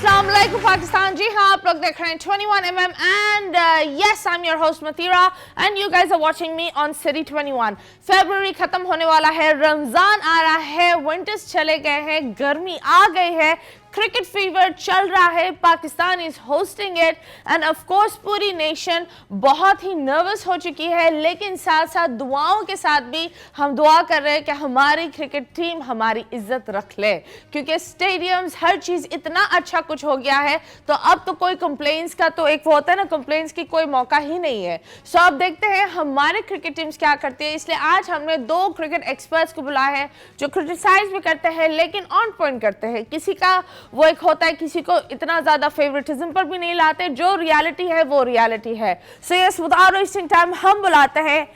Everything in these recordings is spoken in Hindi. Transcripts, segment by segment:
अस्सलाम वालेकुम पाकिस्तान। जी हाँ, आप लोग देख रहे हैं 21mm and yes I am your host Matira and you guys are watching me on city 21। फरवरी खत्म होने वाला है, रमजान आ रहा है, विंटर्स चले गए हैं, गर्मी आ गई है, क्रिकेट फीवर चल रहा है, Pakistan is hosting it end of course पूरी नेशन बहुत ही नर्वस हो चुकी है, लेकिन साथ साथ दुआओं के साथ भी हम दुआ कर रहे हैं कि हमारी क्रिकेट टीम हमारी इज्जत रख ले, क्योंकि स्टेडियम्स हर चीज इतना अच्छा कुछ हो गया है, तो अब तो कोई कंप्लेंट्स का तो एक वो होता है ना, कंप्लेंट्स की कोई मौका ही नहीं है। सो अब देखते हैं हमारे क्रिकेट टीम्स क्या करती है। इसलिए आज हमने दो क्रिकेट एक्सपर्ट्स को बुलाया है जो क्रिटिसाइज भी करते हैं लेकिन ऑन पॉइंट करते हैं। किसी का वो एक होता है, किसी को इतना ज्यादा फेवरेटिज्म पर भी नहीं लाते, जो रियलिटी है वो रियलिटी है। So yes, without wasting time हम बुलाते हैं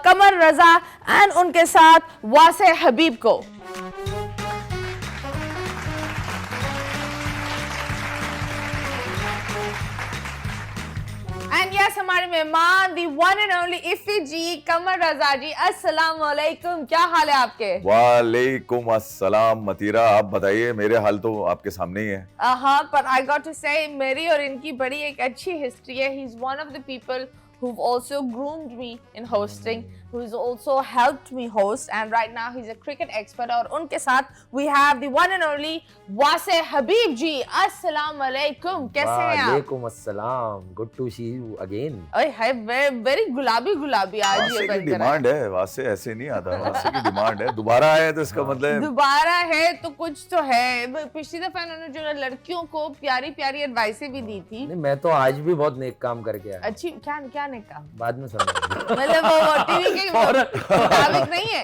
कमर रजा एंड उनके साथ वासे हबीब को। एंड यस, हमारे मेहमान दी वन एंड ओनली इफी जी, कमर रजा जी, अस्सलाम वालेकुम, क्या हाल है आपके? वालेकुम अस्सलाम मतीरा, आप बताइए। मेरे हाल तो आपके सामने ही है। हाँ, पर आई गॉट टू से मेरी और इनकी बड़ी एक अच्छी हिस्ट्री है। He is one of the people who've also groomed me in hosting, who's also helped me host, and right now he's a cricket expert. और उनके साथ we have the one and only वासे हबीब जी। अस्सलाम वालेकुम, कैसे हैं आप? वालेकुम अस्सलाम, good to see you again. ओए हाय, वेरी गुलाबी गुलाबी आज ये वासे की बन कर डिमांड है, वासे ऐसे नहीं आता, वासे की डिमांड है। दोबारा आया तो इसका मतलब दोबारा है तो कुछ तो है। पिछली दफा इन्होंने जो लड़कियों को प्यारी प्यारी एडवाइसें भी दी थी। नहीं, मैं तो आज भी बहुत नेक काम करके आया। अच्छी क्या क्या ने कहा? बाद में समझ मतलब वो टीवी के मुताबिक नहीं है।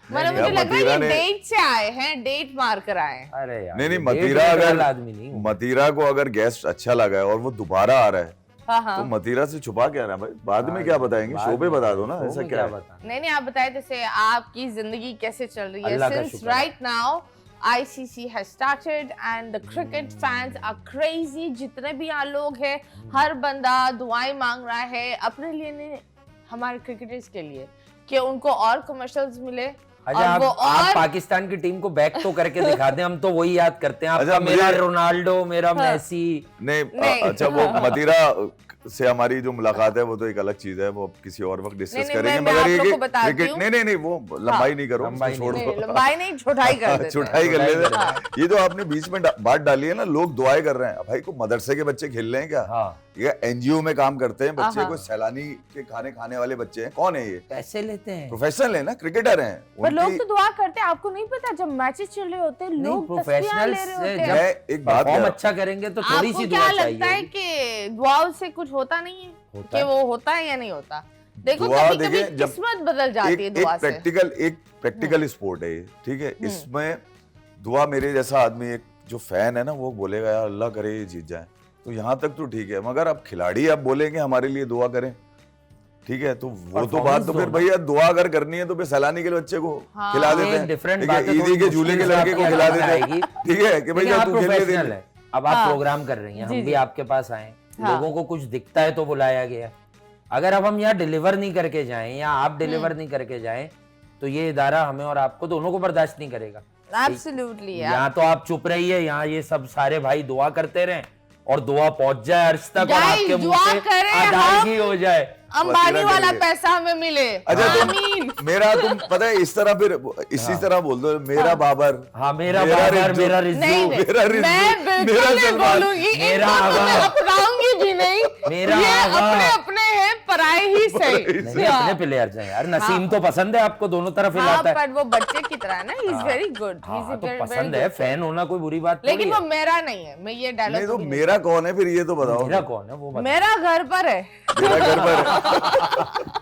मतलब मुझे लग रहा है कि डेट से आए हैं, डेट मार कर आए हैं। अरे यार, नहीं डेट मतीरा, वाला अगर आदमी नहीं हूँ। मतीरा को अगर गेस्ट अच्छा लगा है और वो दोबारा आ रहा है हाँ। तो मतीरा से छुपा क्या रहा है भाई? बाद में क्या बताएंगे, शो पे बता दो ना, शो ऐसा में क्या है? बताना? नहीं आप बताए जैसे आपकी जिंदगी कैसे चल रही है? अल्लाह का सिंस शुक्र है। Right now ICC has started and the cricket fans are crazy। जितने भी यहाँ लोग हैं, हर बंदा दुआएं मांग रहा है अपने लिए नहीं, हमारे क्रिकेटर्स के लिए, कि उनको और कमर्शियल्स मिले। अच्छा, और वो आप पाकिस्तान की टीम को बैक तो करके दिखा दें, हम तो वही याद करते हैं। अच्छा, आपका मेरा मुझे- रोनाल्डो, मेरा मेसी। नहीं अच्छा, वो मतीरा से हमारी जो मुलाकात है वो तो एक अलग चीज है, वो किसी और वक्त डिस्कस नहीं, करेंगे। मैं मगर आप ये लोग कि को बताती क्रिकेट हूँ। नहीं वो लंबाई नहीं करो, लंबाई छोड़ नहीं, दो। लंबाई नहीं, छोटाई कर देते हैं। छुटाई कर लेते छुटाई हैं। ये जो आपने बीच में बात डाली है ना, लोग दुआएं कर रहे हैं। भाई को मदरसे के बच्चे खेल रहे हैं क्या? हाँ, ये NGO में काम करते हैं बच्चे, हाँ। कोई सैलानी के खाने वाले बच्चे हैं? कौन है ये? पैसे लेते हैं। प्रोफेशनल है ना, क्रिकेटर हैं। पर लोग उनकी तो दुआ करते हैं, आपको नहीं पता? जब मैचेस चल रहे होते हैं, लोग तस्वीरें ले रहे होते हैं। मैं एक बात परफॉर्म कह- अच्छा करेंगे तो थोड़ी आपको सी क्या दुआ लगता है चाहिए। कि दुआओं से कुछ होता नहीं है? होता कि है। वो होता है या नहीं होता? देखो, दुआ कभी कभी देखिए, जब किस्मत बदल जाती है दुआ से। एक प्रैक्टिकल स्पोर्ट है ये, ठीक है? इसमें दुआ, मेरे जैसा आदमी, एक जो फैन है ना, वो बोलेगा यार अल्लाह करे ये जीत जाए, तो यहाँ तक तो ठीक है। मगर अब खिलाड़ी अब बोलेंगे हमारे लिए दुआ करें, ठीक है? तो वो तो बात तो फिर भैया दुआ अगर करनी है तो फिर सैलानी के बच्चे को हाँ। खिला ये देते हैं, different ठीक बात है? है, ईदी के थोड़ी झूले के मुश्किल लड़के को से खिला आपकी देते हैं, आएगी। ठीक है? कि लेकिन भैया आप तू खेल के प्रोफेशनल दे। है, अब आप हाँ। प्रोग्राम कर रही हैं, जी, हम जी। भी आपके पास आए, हाँ। लोगों को कुछ दिखता है तो बुलाया गया। अगर अब हम यहाँ डिलीवर नहीं करके जाएं या आप डिलीवर नहीं करके जाएं तो ये इदारा हमें और आपको दोनों को बर्दाश्त नहीं करेगा। एब्सोल्युटली यार। यहाँ तो आप चुप रहिए, यहाँ ये सब सारे भाई दुआ करते रहें और दुआ पहुंच जाए अर्श तक और Guys, आपके मुंह दुआ से करें अदायगी हो जाए। अंबानी वसीला वाला करिए। पैसा हमें मिले। अच्छा, आमीन। मेरा तुम पता है इस तरह, फिर इसी तरह बोल दो, मेरा बाबर, हाँ, मेरा बाबर, रिज्जू, मेरा नहीं, रिज्जू, नहीं, मेरा रिज्जू, मैं बिल्कुल मेरा नहीं सलमान, बोलूंगी, मेरा इनको तो मैं आगा। अपनाऊंगी भी नहीं। मेरा ये आगा। अपने अपने हैं, पराए ही सही। नहीं, अपने प्लेयर्स हैं यार। नसीम तो पसंद है आपको, दोनों तरफ हाँ, हिलाता है। पर वो बच्चे की तरह है ना, ही इज वेरी गुड, ही हाँ, तो इज पसंद है, फैन होना कोई बुरी बात लेकिन थोड़ी वो मेरा नहीं है। मैं ये नहीं डायलॉग तो मेरा कौन है फिर, ये तो बताओ। मेरा कौन है वो बता। मेरा घर पर है। मेरा घर पर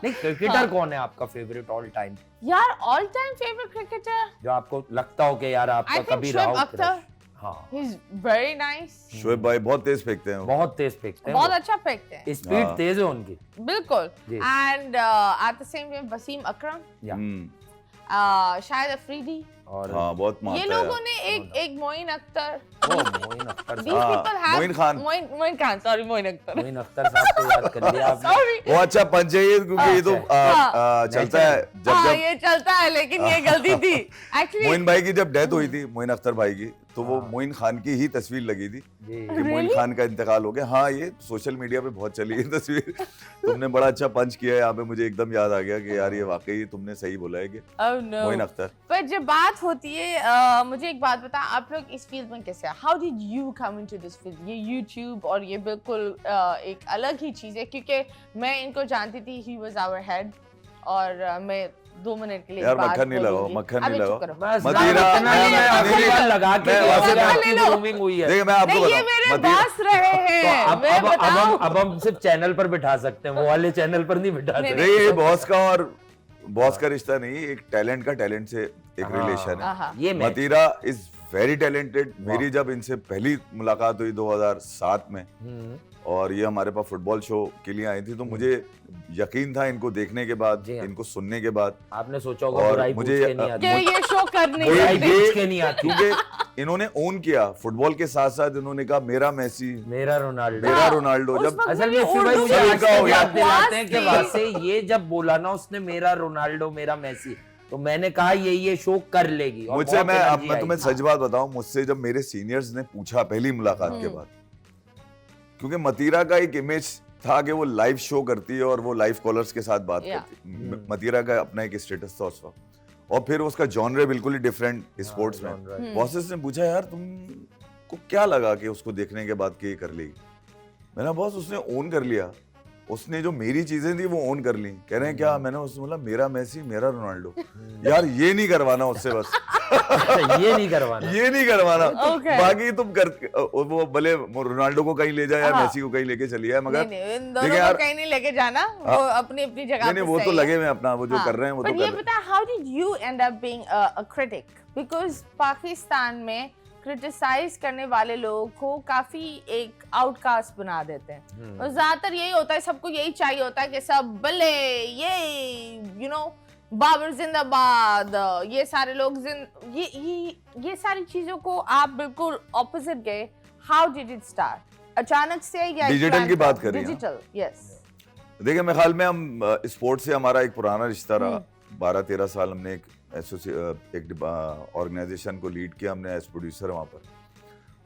नहीं, क्रिकेटर कौन है आपका फेवरेट ऑल टाइम, यार ऑल टाइम फेवरेट क्रिकेटर, जो आपको लगता हो कि यार आई आपका थिंक कभी रहा शोएब हो अख्तर। crush? हाँ, he is very nice. Shoaib भाई बहुत तेज फेंकते हैं वो। बहुत तेज फेंकते हैं बहुत वो। अच्छा फेंकते हैं, स्पीड हाँ। तेज है उनकी। बिल्कुल। जी। And at the same time Wasim Akram, या हम्म। शाहिद अफरीदी, और हाँ बहुत ये मानता है लोगों यार। ने एक मोइन अख्तर, वो मोइन अख्तर these साहब, people have Moin Khan. Moin Khan, sorry Moin Akhtar, Moin Akhtar साहब को याद कर लिया आपने। सॉरी। वो अच्छा पंच है ये, क्योंकि ये तो हाँ। चलता है जब हाँ जब ये चलता है, लेकिन ये गलती थी एक्चुअली। मोइन भाई की जब डेथ हुई थी, मोइन अख्तर भाई की, तो वो मोइन खान की ही तस्वीर लगी थी जी। कि मोइन खान का इंतकाल हो गया। हाँ ये सोशल मीडिया पे बहुत चली है तस्वीर। तुमने बड़ा अच्छा पंच किया है यहाँ पे, मुझे एकदम याद आ गया कि यार ये वाकई तुमने सही बोला है कि Oh no. मोइन अख्तर। पर जब बात होती है, मुझे एक बात बता, आप लोग इस फील्ड में कैसे, how did you come into this field? ये यूट्यूब और ये बिल्कुल एक अलग ही चीज है, क्योंकि मैं इनको जानती थी, ही वाज आवर हेड, और मैं 2 मिनट के लिए यार बात मक्खन नहीं लगाओ, करूंगी। मक्खन अबे नहीं चुप लगाओ। करो। बस मदीरा, इतना ही मैं नहीं, आपको लगा के मैं वैसे लगा ले के लो। grooming हुई है। देखिए मैं आपको नहीं ये बताऊं, मेरे मदीरा- बॉस रहे तो हैं, अब मैं बताऊं। अब हम सिर्फ चैनल पर बिठा सकते हैं, वो वाले चैनल पर नहीं बिठा नहीं, सकते। नहीं ये बॉस का और बॉस का रिश्ता नहीं, एक टैलेंट का टैलेंट से एक हाँ। रिलेशन है। आहा। ये मैं मतीरा इज वेरी टैलेंटेड। मेरी जब इनसे पहली मुलाकात हुई 2007 में, और ये हमारे पास फुटबॉल शो के लिए आई थी, तो मुझे यकीन था इनको देखने के बाद, जी हाँ। इनको सुनने के बाद, आपने सोचा होगा और बुराई मुझे- पूछ के नहीं आती, कि ये शो कर नहीं बुराई सकते। पूछ के नहीं आती। क्योंकि इन्होंने ओन किया फुटबॉल के साथ साथ, इन्होंने कहा मेरा मेसी, मेरा रोनाल्डो। मेरा रोनाल्डो। उस जब वक्त असल में ये फिर भाई उर्दू मुझे में आज का हो तक गया। याद दिलाते हैं कि थी। वहां से ये जब बोला ना उसने मेरा रोनाल्डो मेरा मेसी, तो मैंने कहा ये शो कर लेगी। और मुझसे बहुत मैं अब energy मैं आई। तुम्हें सच बात बताऊं, मुझसे जब मेरे सीनियर्स ने पूछा पहली मुलाकात के बाद, क्योंकि मतीरा का एक इमेज था कि वो लाइव शो करती है और वो लाइव कॉलर्स के साथ बात Yeah. करती है। मतीरा का अपना एक स्टेटस था उस वक्त, और फिर उसका जॉनर बिल्कुल ही डिफरेंट स्पोर्ट्स में। genre। बॉसेस ने पूछा यार तुमको क्या लगा कि उसको देखने के बाद कि ये कर लेगी? मैंने बॉस उसने ओन कर लिया, उसने जो मेरी चीजें थी वो ओन कर ली। कह रहे हैं क्या? मैंने उससे बोला मेरा मेसी मेरा रोनाल्डो। यार ये नहीं करवाना उससे, बस अच्छा, ये नहीं करवाना। ये नहीं करवाना। Okay. बाकी तुम कर, वो भले रोनाल्डो को कहीं ले जाए या हाँ। मेसी को कहीं लेके चली जाए, मगर नहीं, इन देखिए दोनों यार- को कहीं नहीं लेके जाना, वो अपनी अपनी जगह नहीं नहीं पे वो सही तो है। लगे हुए हैं अपना, वो जो कर रहे हैं वो तो पर कर ये रहे हैं। बता, how did you and up being a critic? Because Pakistan में क्रिटिसाइज करने वाले लोगों को काफी एक आउटकास्ट बना देते हैं, और ज्यादातर यही होता है, सबको यही चाहिए होता है कि सब बल्ले ये बाबर जिंदाबाद, ये सारे लोग ये सारी चीजों को आप बिल्कुल ऑपोजिट गए। How did it start? अचानक से या डिजिटल की बात कर रही हैं? Digital, yes. देखिए मेरे ख्याल में हम स्पोर्ट्स से हमारा एक पुराना रिश्ता रहा। 12-13 साल हमने एक ऑर्गेनाइजेशन को लीड किया हमने एज प्रोड्यूसर वहां पर।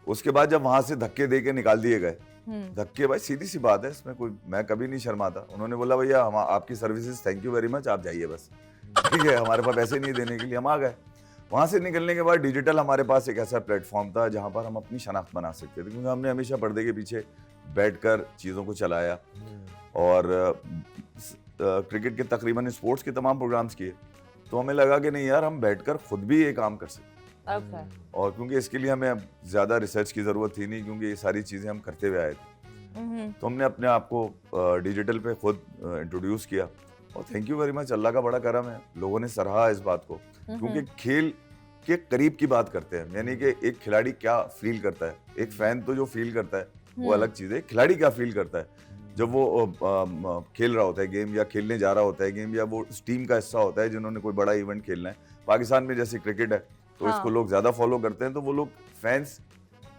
उसके बाद जब वहां से धक्के दे के निकाल दिए गए, धक्के भाई सीधी सी बात है, इसमें कोई, मैं कभी नहीं शर्माता। उन्होंने बोला भैया हम आपकी services thank you very much, आप जाइए बस, ठीक है, हमारे पास पैसे नहीं देने के लिए। हम आ गए। वहां से निकलने के बाद डिजिटल हमारे पास एक ऐसा प्लेटफॉर्म था जहां पर हम अपनी शनाख्त बना सकते थे, क्योंकि हमने हमेशा पर्दे के पीछे बैठकर चीज़ों को चलाया और क्रिकेट के तकरीबन स्पोर्ट्स के तमाम प्रोग्राम्स किए। तो हमें लगा कि नहीं यार, हम बैठकर खुद भी ये काम कर सकते हैं। ओके। और क्योंकि इसके लिए हमें ज़्यादा रिसर्च की ज़रूरत थी नहीं, क्योंकि ये सारी चीज़ें हम करते हुए आए थे। तो हमने अपने आप को डिजिटल पे खुद इंट्रोड्यूस किया, और थैंक यू वेरी मच, अल्लाह का बड़ा करम है, लोगों ने सराहा इस बात को, क्योंकि खेल के करीब की बात करते हैं। यानी कि एक खिलाड़ी क्या फील करता है, एक फैन तो जो फील करता है वो अलग चीज़ है, खिलाड़ी क्या फील करता है जब वो खेल रहा होता है गेम, या खेलने जा रहा होता है गेम, या वो उस टीम का हिस्सा होता है जिन्होंने कोई बड़ा इवेंट खेलना है। पाकिस्तान में जैसे क्रिकेट है तो इसको लोग ज्यादा फॉलो करते हैं, तो वो लोग फैंस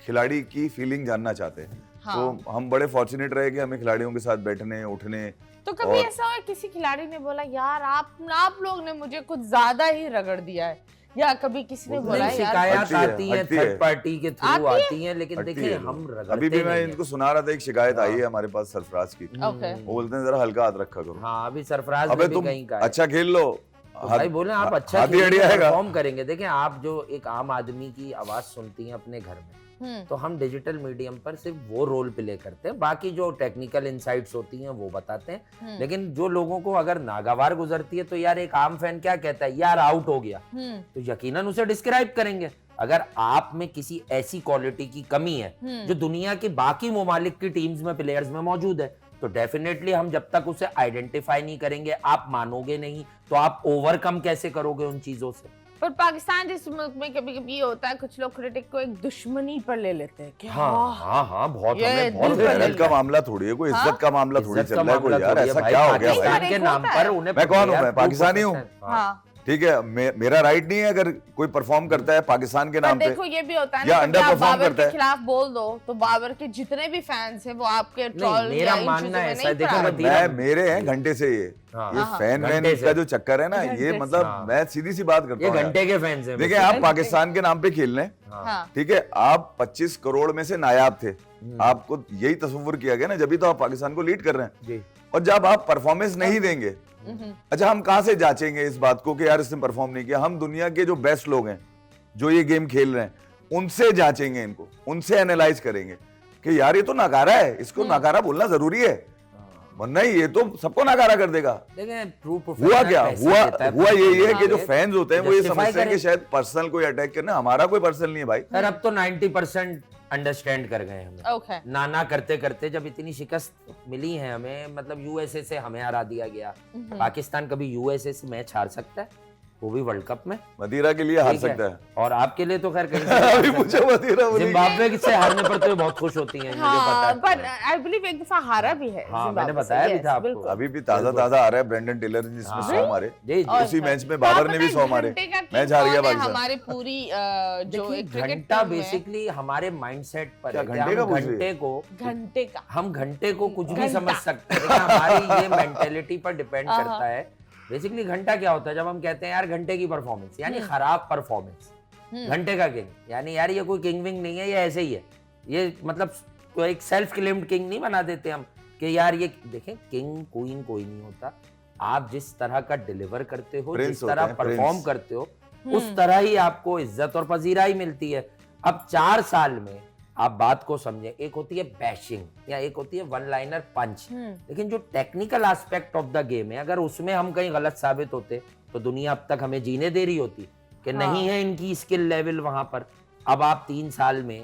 खिलाड़ी की फीलिंग जानना चाहते हैं। तो हम बड़े फॉर्चुनेट रहे कि हमें खिलाड़ियों के साथ बैठने उठने। तो कभी ऐसा हुआ किसी खिलाड़ी ने बोला यार आप लोग ने मुझे कुछ ज्यादा ही रगड़ दिया है, या कभी किसी ने बोला यार? शिकायत हटती है, आती हैं हटती है। थर्ड पार्टी के थ्रू आती हैं, लेकिन हटती देखिए है। हम रगड़ते अभी भी मैं नहीं इनको सुना रहा था, एक शिकायत आई है हमारे पास सरफराज की। ओके। वो बोलते हैं जरा हल्का हाथ रखा करो। हैं। हाँ, अभी सरफराज अबे ने भी तुम कहीं कहा है। अच्छा खेल लो, तो भाई बोले आप अच्छा हाथी अड़िया हैगा। परफॉर्म करेंगे। देखें, आप जो एक आम आदमी की आवाज सुनती हैं अपने घर में, तो हम डिजिटल मीडियम पर सिर्फ वो रोल प्ले करते हैं, बाकी जो टेक्निकल इनसाइट्स होती हैं वो बताते हैं। लेकिन जो लोगों को अगर नागवार गुजरती है, तो यार एक आम फैन क्या कहता है, यार आउट हो गया, तो यकीनन उसे डिस्क्राइब करेंगे। अगर आप में किसी ऐसी क्वालिटी की कमी है जो दुनिया के बाकी ममालिक की टीम्स में प्लेयर्स में मौजूद है, तो डेफिनेटली हम जब तक उसे आइडेंटिफाई नहीं करेंगे, आप मानोगे नहीं, तो आप ओवरकम कैसे करोगे उन चीजों से? पर पाकिस्तान जिस मुल्क में कभी कभी ये होता है, कुछ लोग क्रिटिक को एक दुश्मनी पर ले लेते हैं कि हाँ, बहुत ये हमें बहुत दिल पर मेहनत का मामला थोड़ी है, कोई इज्जत का मामला थोड़ी इज्जत चल का रहा है। कोई मामला यार थोड़ी है ऐसा भाई, क्या हो गया भाई? पाकिस्तान के नाम पर उन्हें मैं कौन हूँ? यार मैं पाकिस्तानी हूँ। हाँ ठीक है, मेरा राइट नहीं है अगर कोई परफॉर्म करता है पाकिस्तान के नाम पे देखो ये भी होता है या ना, अंडर कभी आप परफॉर्म बाबर करता के है। खिलाफ बोल दो तो बाबर के जितने भी फैंस हैं वो आपके ट्रोल मेरा या इन मानना चीजों में ऐसा नहीं है, देखो पड़ा। मतीरा- मेरे हैं घंटे से ये हाँ। ये फैन घंटे वैन से। का जो चक्कर है ना, घंटे ये से। मतलब हाँ। मैं सीधी सी बात करता ये हूँ यार। घंटे के फैंस हैं देखिए आप पाकिस्तान के नाम पे खेल रहे हैं, हाँ ठीक है, आप 25 करोड़ में से नायाब थे, आपको यही तस्वीर किया गया ना, जब तो आप पाकिस्तान को लीड कर रहे हैं। जी। और जब आप परफॉर्मेंस नहीं देंगे, अच्छा हम कहां से जांचेंगे इस बात को कि यार इसने परफॉर्म नहीं किया? हम दुनिया के जो बेस्ट लोग हैं जो ये गेम खेल रहे हैं उनसे जांचेंगे, इनको उनसे एनालाइज करेंगे कि यार ये तो नकारा है, इसको नकारा बोलना जरूरी है, वरना ये तो सबको नकारा कर देगा। देखें ट्रू हुआ क्या हुआ यही है कि जो फैन फैंस होते हैं वो ये Justify समझते हैं कि करें। शायद पर्सनल कोई अटैक करना, हमारा कोई पर्सनल नहीं है भाई। सर अब तो 90% अंडरस्टैंड कर गए हमें। ओके नाना करते करते जब इतनी शिकस्त मिली है हमें, मतलब यूएसए से हमें हरा दिया गया, पाकिस्तान कभी यूएसए से मैच हार सकता है, वो भी वर्ल्ड कप में? मदीरा के लिए हार ठीक है। सकता है। और आपके लिए तो खैर कहीं अभी मुझे मदीरा बोली। जिम्बाब्वे से हारने पर तो ये बहुत खुश होती हैं, मुझे पता हाँ है। पर आई बिलीव एक दफा हारा भी है हाँ, जिम्बाब्वे मैंने से, बताया भी yes, था आपको। बिल्कुल। अभी भी ताजा ताजा आ रहा है ब्रेंडन टेलर ने जिसमें 100 मारे, जी जी। और उसी क्या? मैच में तो बाबर आप ने भी पता 100 है मारे, घंटे का मैच king हार गया कौन है पाकिस्तान। हमारी पूरी जो एक क्रिकेट घंटा टीम है, बेसिकली हमारे माइंडसेट पर क्या है कि घंटे का हम पूछ रही है? घंटे को घंटे का हम घंटे को कुछ भी घंटा। समझ सकते हैं, लेकिन हमारी ये मेंटेलिटी पर डिपेंड हाँ, करता है। बेसिकली घंटा क्या होता है? जब हम कहते हैं यार घंटे की परफॉर्मेंस यानी खराब परफॉर्मेंस, घंटे का किंग यानी यार ये कोई किंग विंग नहीं है, ये ऐसे ही है, ये मतलब कोई एक सेल्फ क्लेम्ड किंग नहीं बना देते हम कि यार ये देखें, किंग क्वीन कोई नहीं होता, आप जिस तरह का डिलीवर करते हो, Prince जिस होते तरह हैं, परफॉर्म Prince। करते हो, उस तरह ही आपको इज्जत और पजीराई मिलती है। अब 4 साल में आप बात को समझें, एक होती है बैशिंग या एक होती है वन लाइनर पंच, लेकिन जो technical aspect of the game है, अगर उसमें हम कहीं गलत साबित होते तो दुनिया अब तक हमें जीने दे रही होती कि नहीं है इनकी स्किल लेवल वहां पर। अब आप 3 साल में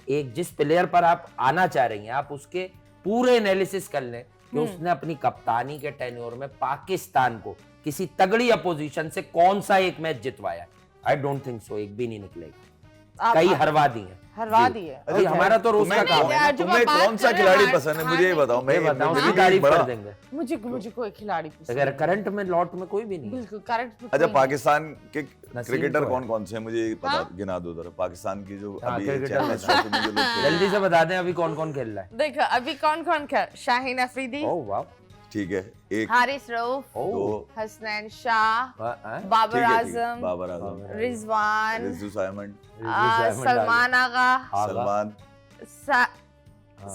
एक जिस प्लेयर पर आप आना चाह रही हैं, आप उसके पूरे एनालिसिस कर लें कि उसने अपनी कप्तानी के टेन्योर में पाकिस्तान को किसी तगड़ी अपोजिशन से कौन सा एक मैच जितवाया। आई डोंट थिंक सो, एक भी नहीं निकलेगा, कई हरवा दी हैं। हरवा दी है। अभी हमारा तो रोज का तुम्हें- काम है ना। जो तुम्हें बात कौन सा कर रहे खिलाड़ी हैं, पसंद है मुझे ये बताओ। मैं बताऊं, मेरी उसकी भी तारीफ बड़ा- कर देंगे। मुझे कोई खिलाड़ी पसंद अगर करंट में लॉट में कोई भी नहीं है। बिल्कुल करेक्ट। अच्छा पाकिस्तान के नसीम क्रिकेटर तो है। कौन कौन से हैं मुझे पता, हाँ? गिना दो जरा पाकिस्तान की जो हाँ, अभी क्रिकेटर चैंपियंस बता। ट्रॉफी में जो लोग खेल रहे हैं। जल्दी से बता दें अभी कौन कौन खेल रहा है। देखो अभी कौन कौन खेल, शाहीन अफरीदी, ओह वाह, ठीक है, एक हारिस रऊफ, दो ओह हसनैन शाह, हाँ, बाबर ठीक है, ठीक है, Azam, Babar Azam, Rizwan, Rizu Simon, Salman Agha, Salman,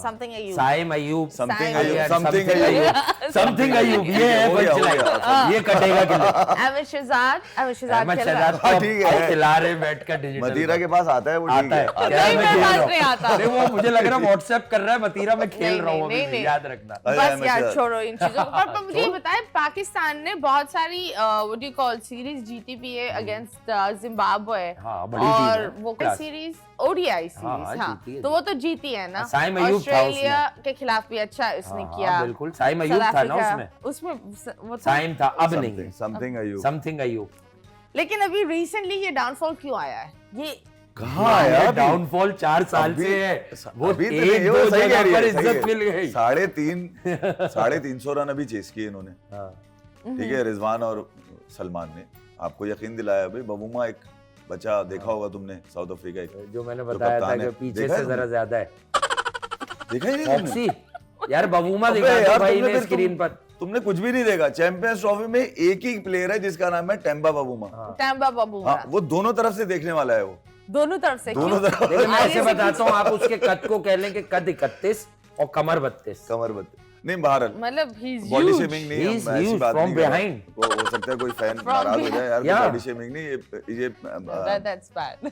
something Ayub, Saim Ayub, something Saim Ayub, Ayub, something Ayub, something Ayub, ये है हो गया, हो पंचलाइन, गया। ये कटेगा कि नहीं? अहमद शहजाद अहमद खेल रहा शहजाद है। को अब ठीक है। खिला रहे बैठ कर डिजिटल मदीरा के पास आता है वो, ठीक आता है, है। आता क्या नहीं, मैं मेरे खेल पास रहा हूँ? नहीं आता। नहीं, वो मुझे लग रहा है व्हाट्सएप कर रहा है, मतीरा मैं खेल नहीं, रहा हूँ नहीं, अभी, नहीं। याद रखना। अरे बस अहमद यार शहजाद। छोड़ो इन चीजों को। पर मुझे ये बताएं, पाकिस्तान ने बहुत सारी व्हाट यू कॉल सीरीज जीती भी है अगेंस्ट जिम्बाब्वे, हाँ, बड़ी टीम और है। वो क्लास। सीरीज ओडीआई हाँ, सीरीज, हाँ जीती है, तो वो तो जीती है ना। साइम अयूब था ऑस्ट्रेलिया के खिलाफ भी अच्छा उसने हाँ, किया। बिल्कुल, साइम अयूब साउथ था ना अफ्रीका, उसमें, वो था। साइम था, अब नहीं, समथिंग अयूब। समथिंग अयूब। लेकिन अभी रिसेंटली ये डाउनफॉल क्यों आया है? ये कहाँ आया अभी? डाउनफॉल 4 साल अभी- से है, वो अभी तो एक नहीं, वो दो सही कह जगह रही पर है, सही इज्जत है। मिल गई। 350 रन अभी चेस किए इन्होंने, हाँ, ठीक है, रिजवान और सलमान ने। आपको यकीन दिलाया भाई, बबूमा एक बच्चा देखा होगा तुमने, साउथ अफ्रीका एक, जो मैंने बताया था कप्तान कि है। पीछे देखा है से जरा तुमने? ज्यादा है। देखा ही नहीं तुमने? ऑक्सी यार, बबूमा अबे दिखा दो यार, भाई तुमने ने फिर स्क्रीन पर। तुमने कुछ भी नहीं देखा। चैंपियंस ट्रॉफी में एक ही प्लेयर है जिसका नाम है टेम्बा बबूमा। टैम्बा बाबू हाँ, वो दोनों तरफ से देखने वाला है वो, दोनों तरफ से दोनों क्यों? तरफ। लेकिन मैं आगे ऐसे से बताता हूँ, आप उसके कद को कह लें कि कद 31 और कमर 32। कमर बत्ती नहीं, बहरहाल मतलब he's बॉडी huge. शेमिंग नहीं, He is हम ऐसी huge बात from नहीं कर रहे। behind. वो हो सकता है कोई फैन From नाराज हो जाए यार, Yeah. बॉडी शेमिंग नहीं, ये That's bad.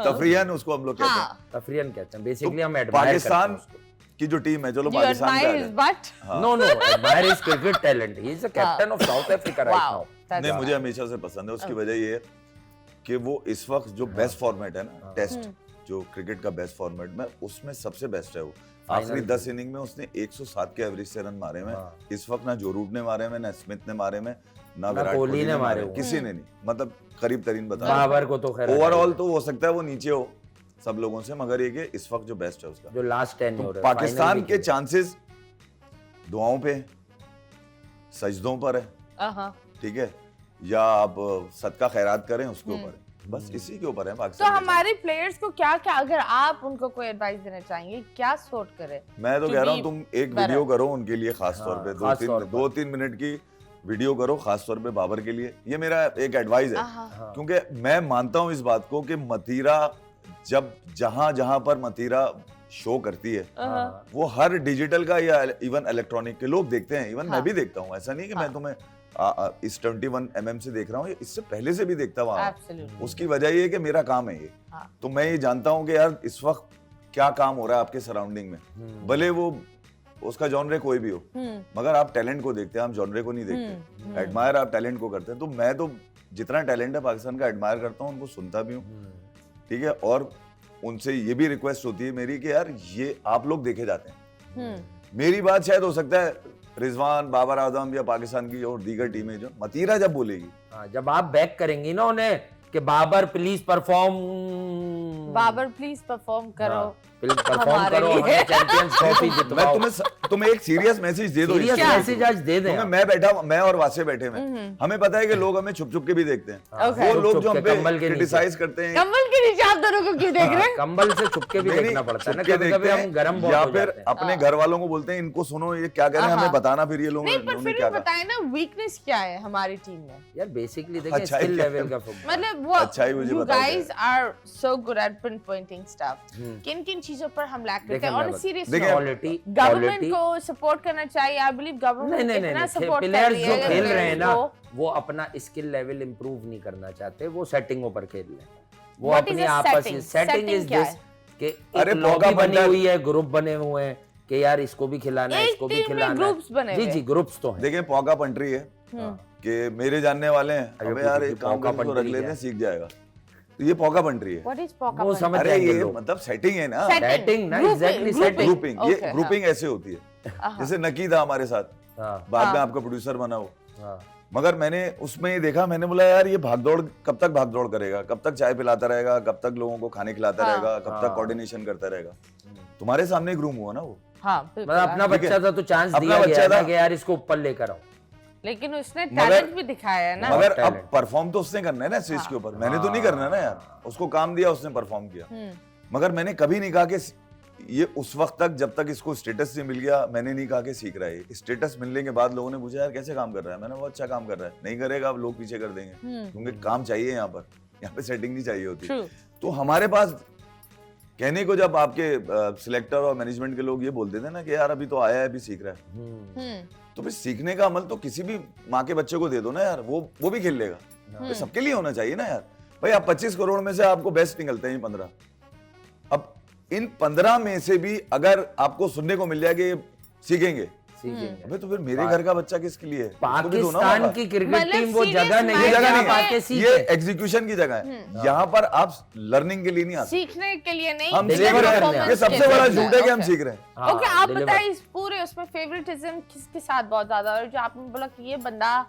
तफरीहन उसको हम लोग कहते हैं। हाँ, तफरीन कहते हैं, बेसिकली तो हम एडमायर पाकिस्तान करते हैं की जो टीम है, चलो do you पाकिस्तान admire का his है। butt? उसको। No no, admire his cricket talent, he is the captain of South Africa right Wow. Now. That's नहीं, मुझे हमेशा से पसंद है। उसकी वजह ये है कि वो इस वक्त जो बेस्ट फॉर्मेट है ना, टेस्ट जो क्रिकेट का बेस्ट फॉर्मेट में, उसमें सबसे बेस्ट है वो। आखिरी 10 इनिंग में उसने 107 के एवरेज से रन मारे में। इस वक्त ना जो रूट ने मारे में, ना स्मिथ ने मारे में, ना विराट कोहली ने मारे, किसी ने नहीं, मतलब करीब तरीन बता। बाबर को तो खैर ओवरऑल तो हो सकता है वो नीचे हो सब लोगों से, मगर ये कि इस वक्त जो बेस्ट है उसका। जो लास्ट 10 तो पाकिस्तान के चांसेस दुआओं पे, सजदों पर है, Uh-huh. ठीक है। या आप सदका खैरात करें उसके ऊपर है, बस इसी के ऊपर है तो पाकिस्तान के हमारे प्लेयर्स को क्या क्या, अगर आप उनको कोई एडवाइस देना चाहेंगे, क्या सॉर्ट करें? मैं तो to कह रहा be हूँ तुम एक better. वीडियो करो उनके लिए खास तौर पे, खास तौर पर। 2-3 मिनट की वीडियो करो खास तौर पे बाबर के लिए। ये मेरा एक एडवाइस है, हाँ। क्योंकि मैं मानता हूँ इस बात को कि मतीरा जब जहां जहां पर मतीरा शो करती है वो हर डिजिटल का या इवन इलेक्ट्रॉनिक के लोग देखते हैं, इवन मैं भी देखता हूँ। ऐसा नहीं कि मैं तुम्हें इस 21 mm से देख रहा हूँ, इससे पहले से भी देखता हुआ Absolutely. उसकी वजह ये है कि मेरा काम है ये। तो मैं ये जानता हूँ कि यार इस वक्त क्या काम हो रहा है आपके सराउंडिंग में, भले वो उसका जॉनरे कोई भी हो, मगर आप टैलेंट को देखते हैं, आप जॉनरे को नहीं देखते। एडमायर आप टैलेंट को करते हैं। तो मैं तो जितना टैलेंट है पाकिस्तान का एडमायर करता हूँ, उनको सुनता भी हूँ, ठीक है। और उनसे ये भी रिक्वेस्ट होती है मेरी कि यार ये आप लोग देखे जाते हैं। मेरी बात शायद हो सकता है रिजवान, बाबर आजम या पाकिस्तान की और दीगर टीमें जो मतीरा जब बोलेगी, जब आप बैक करेंगी ना उन्हें कि Babar please perform, Babar please perform करो, परफॉर्म हमारे करो, लिए। हमें चैंपियंस ट्रॉफी मैं जितवाओ। तुम्हें एक सीरियस मैसेज दे दो। सीरियस इसके मैसेज आज दे दें। क्योंकि मैं बैठा, मैं और वासे बैठे हैं, हमें पता है कि लोग हमें छुप छुप के भी देखते हैं। Okay. वो लोग जो छुप हम के पे कंबल के नीचे। क्रिटिसाइज करते हैं, कम्बल के नीचे आप दोनों को क्यों देख रहे हैं? कंबल से छुप के भी नहीं, देखना पड़ता है ना, छुप के कभी कभी देखते हम गर्म हैं, बहुत या हो फिर जाते हैं। अपने घर वालों को बोलते हैं इनको सुनो ये क्या कह रहे हैं, हमें बताना फिर ये लोग नहीं, पर उन्होंने फिर क्या भी कहा। बताए ना वीकनेस क्या है हमारी टीम में। यार बेसिकली देखिए अच्छाई स्किल क्या है? लेवल का फुटबॉल। मतलब वो अच्छा ही मुझे you बताओ guys are so good at pinpointing stuff. किन किन चीजों पर हम लैक करते देखिए, हैं? मैं और बता- सीरियस देखिए, क्वालिटी गवर्नमेंट को सपोर्ट करना चाहिए। आई बिलीव नहीं गवर्नमेंट नहीं इतना नहीं, सपोर्ट कर प्लेयर्स रही जो है खेल रहे हैं ना को। वो अपना स्किल लेवल इंप्रूव नहीं करना चाहते, वो सेटिंगों पर खेल रहे हैं। वो What is अपनी a आपस setting? में सेटिंग Setting इज क्या दिस है? कि अरे एक मौका लॉबी बनी बनता है। हुई है, ग्रुप बने हुए हैं कि यार इसको भी खिलाना है, एक इसको भी टीम में खिलाना ग्रुप्स बने है। जी हुए जी, ग्रुप्स तो हैं। देखिए पौका पंट्री है कि मेरे जानने वाले हैं, अरे अबे यार ये एक काम पौका कर, इसको रख पंट्री लेते क्या हैं, है? सीख जाएगा। तो ये पौका पंट्री है। What is पॉका वो पंच? समझ अरे जाएंगे ये लोग। मतलब सेटिंग है ना, Setting ना, exactly setting। ग्रुपिंग। ये Okay, ग्रुपिंग ऐसे होती है, जैसे नकी था हमारे साथ, हाँ, बाद में आपका प्रोड्यूसर बना वो। हाँ। मगर मैंने उसमें ये देखा, मैंने बोला यार ये भागदौड़ कब तक भागदौड़ करेगा, कब तक चाय पिलाता रहेगा, कब तक लोगों को खाने खिलाता रहेगा, कब तक कोऑर्डिनेशन करता रहेगा। तुम्हारे सामने ग्रूम हुआ ना वो, हाँ, मतलब अपना ठीक है। बच्चा था तो चांस अपना दिया बच्चा गया ना था। कि यार इसको ऊपर लेकर आओ। लेकिन उसने मगर- टैलेंट भी दिखाया है ना। मगर अब talent। परफॉर्म तो उसने करना है ना स्टेज के ऊपर, मैंने तो नहीं करना ना यार। उसको काम दिया, उसने परफॉर्म किया। मगर मैंने कभी नहीं कहा कि ये उस वक्त तक, जब तक इसको स्टेटस से मिल गया, मैंने नहीं कहा कि सीख रहा है। स्टेटस मिलने के बाद लोगों ने पूछा यार कैसे काम कर रहा है, मैंने बहुत अच्छा काम कर रहा है। नहीं करेगा अब लोग पीछे कर देंगे, क्योंकि काम चाहिए यहाँ पे सेटिंग नहीं चाहिए होती। True. तो हमारे पास कहने को जब आपके सिलेक्टर और मैनेजमेंट के लोग ये बोलते थे ना कि यार अभी तो आया है, अभी सीख रहा है, तो फिर सीखने का अमल तो किसी भी माँ के बच्चे को दे दो ना यार, वो भी खेल लेगा। तो सबके लिए होना चाहिए ना यार। भाई आप 25 करोड़ में से आपको बेस्ट निकलते हैं 15, अब इन 15 में से भी अगर आपको सुनने को मिल जाए कि ये सीखेंगे, सीखेंगे। अबे तो फिर मेरे घर का बच्चा किसके लिए है? उसको भी दो ना पाकिस्तान मौका। की क्रिकेट मतलब टीम वो serious जगह नहीं है mind जहाँ में- आप आके ये सीखे। एग्जीक्यूशन की जगह है, यहाँ पर आप लर्निंग के लिए नहीं आते। सीखने के लिए नहीं, हम deliver सीख रहे हैं, करने ये आते सबसे हैं। बड़ा झूठ है कि हम Okay. सीख रहे हैं। हाँ, ओके, आप deliver। बताइए इस पूरे उसमें फेवरेटिज्म किसके साथ बहुत ज्यादा, और जो आपने बोला कि ये बंदा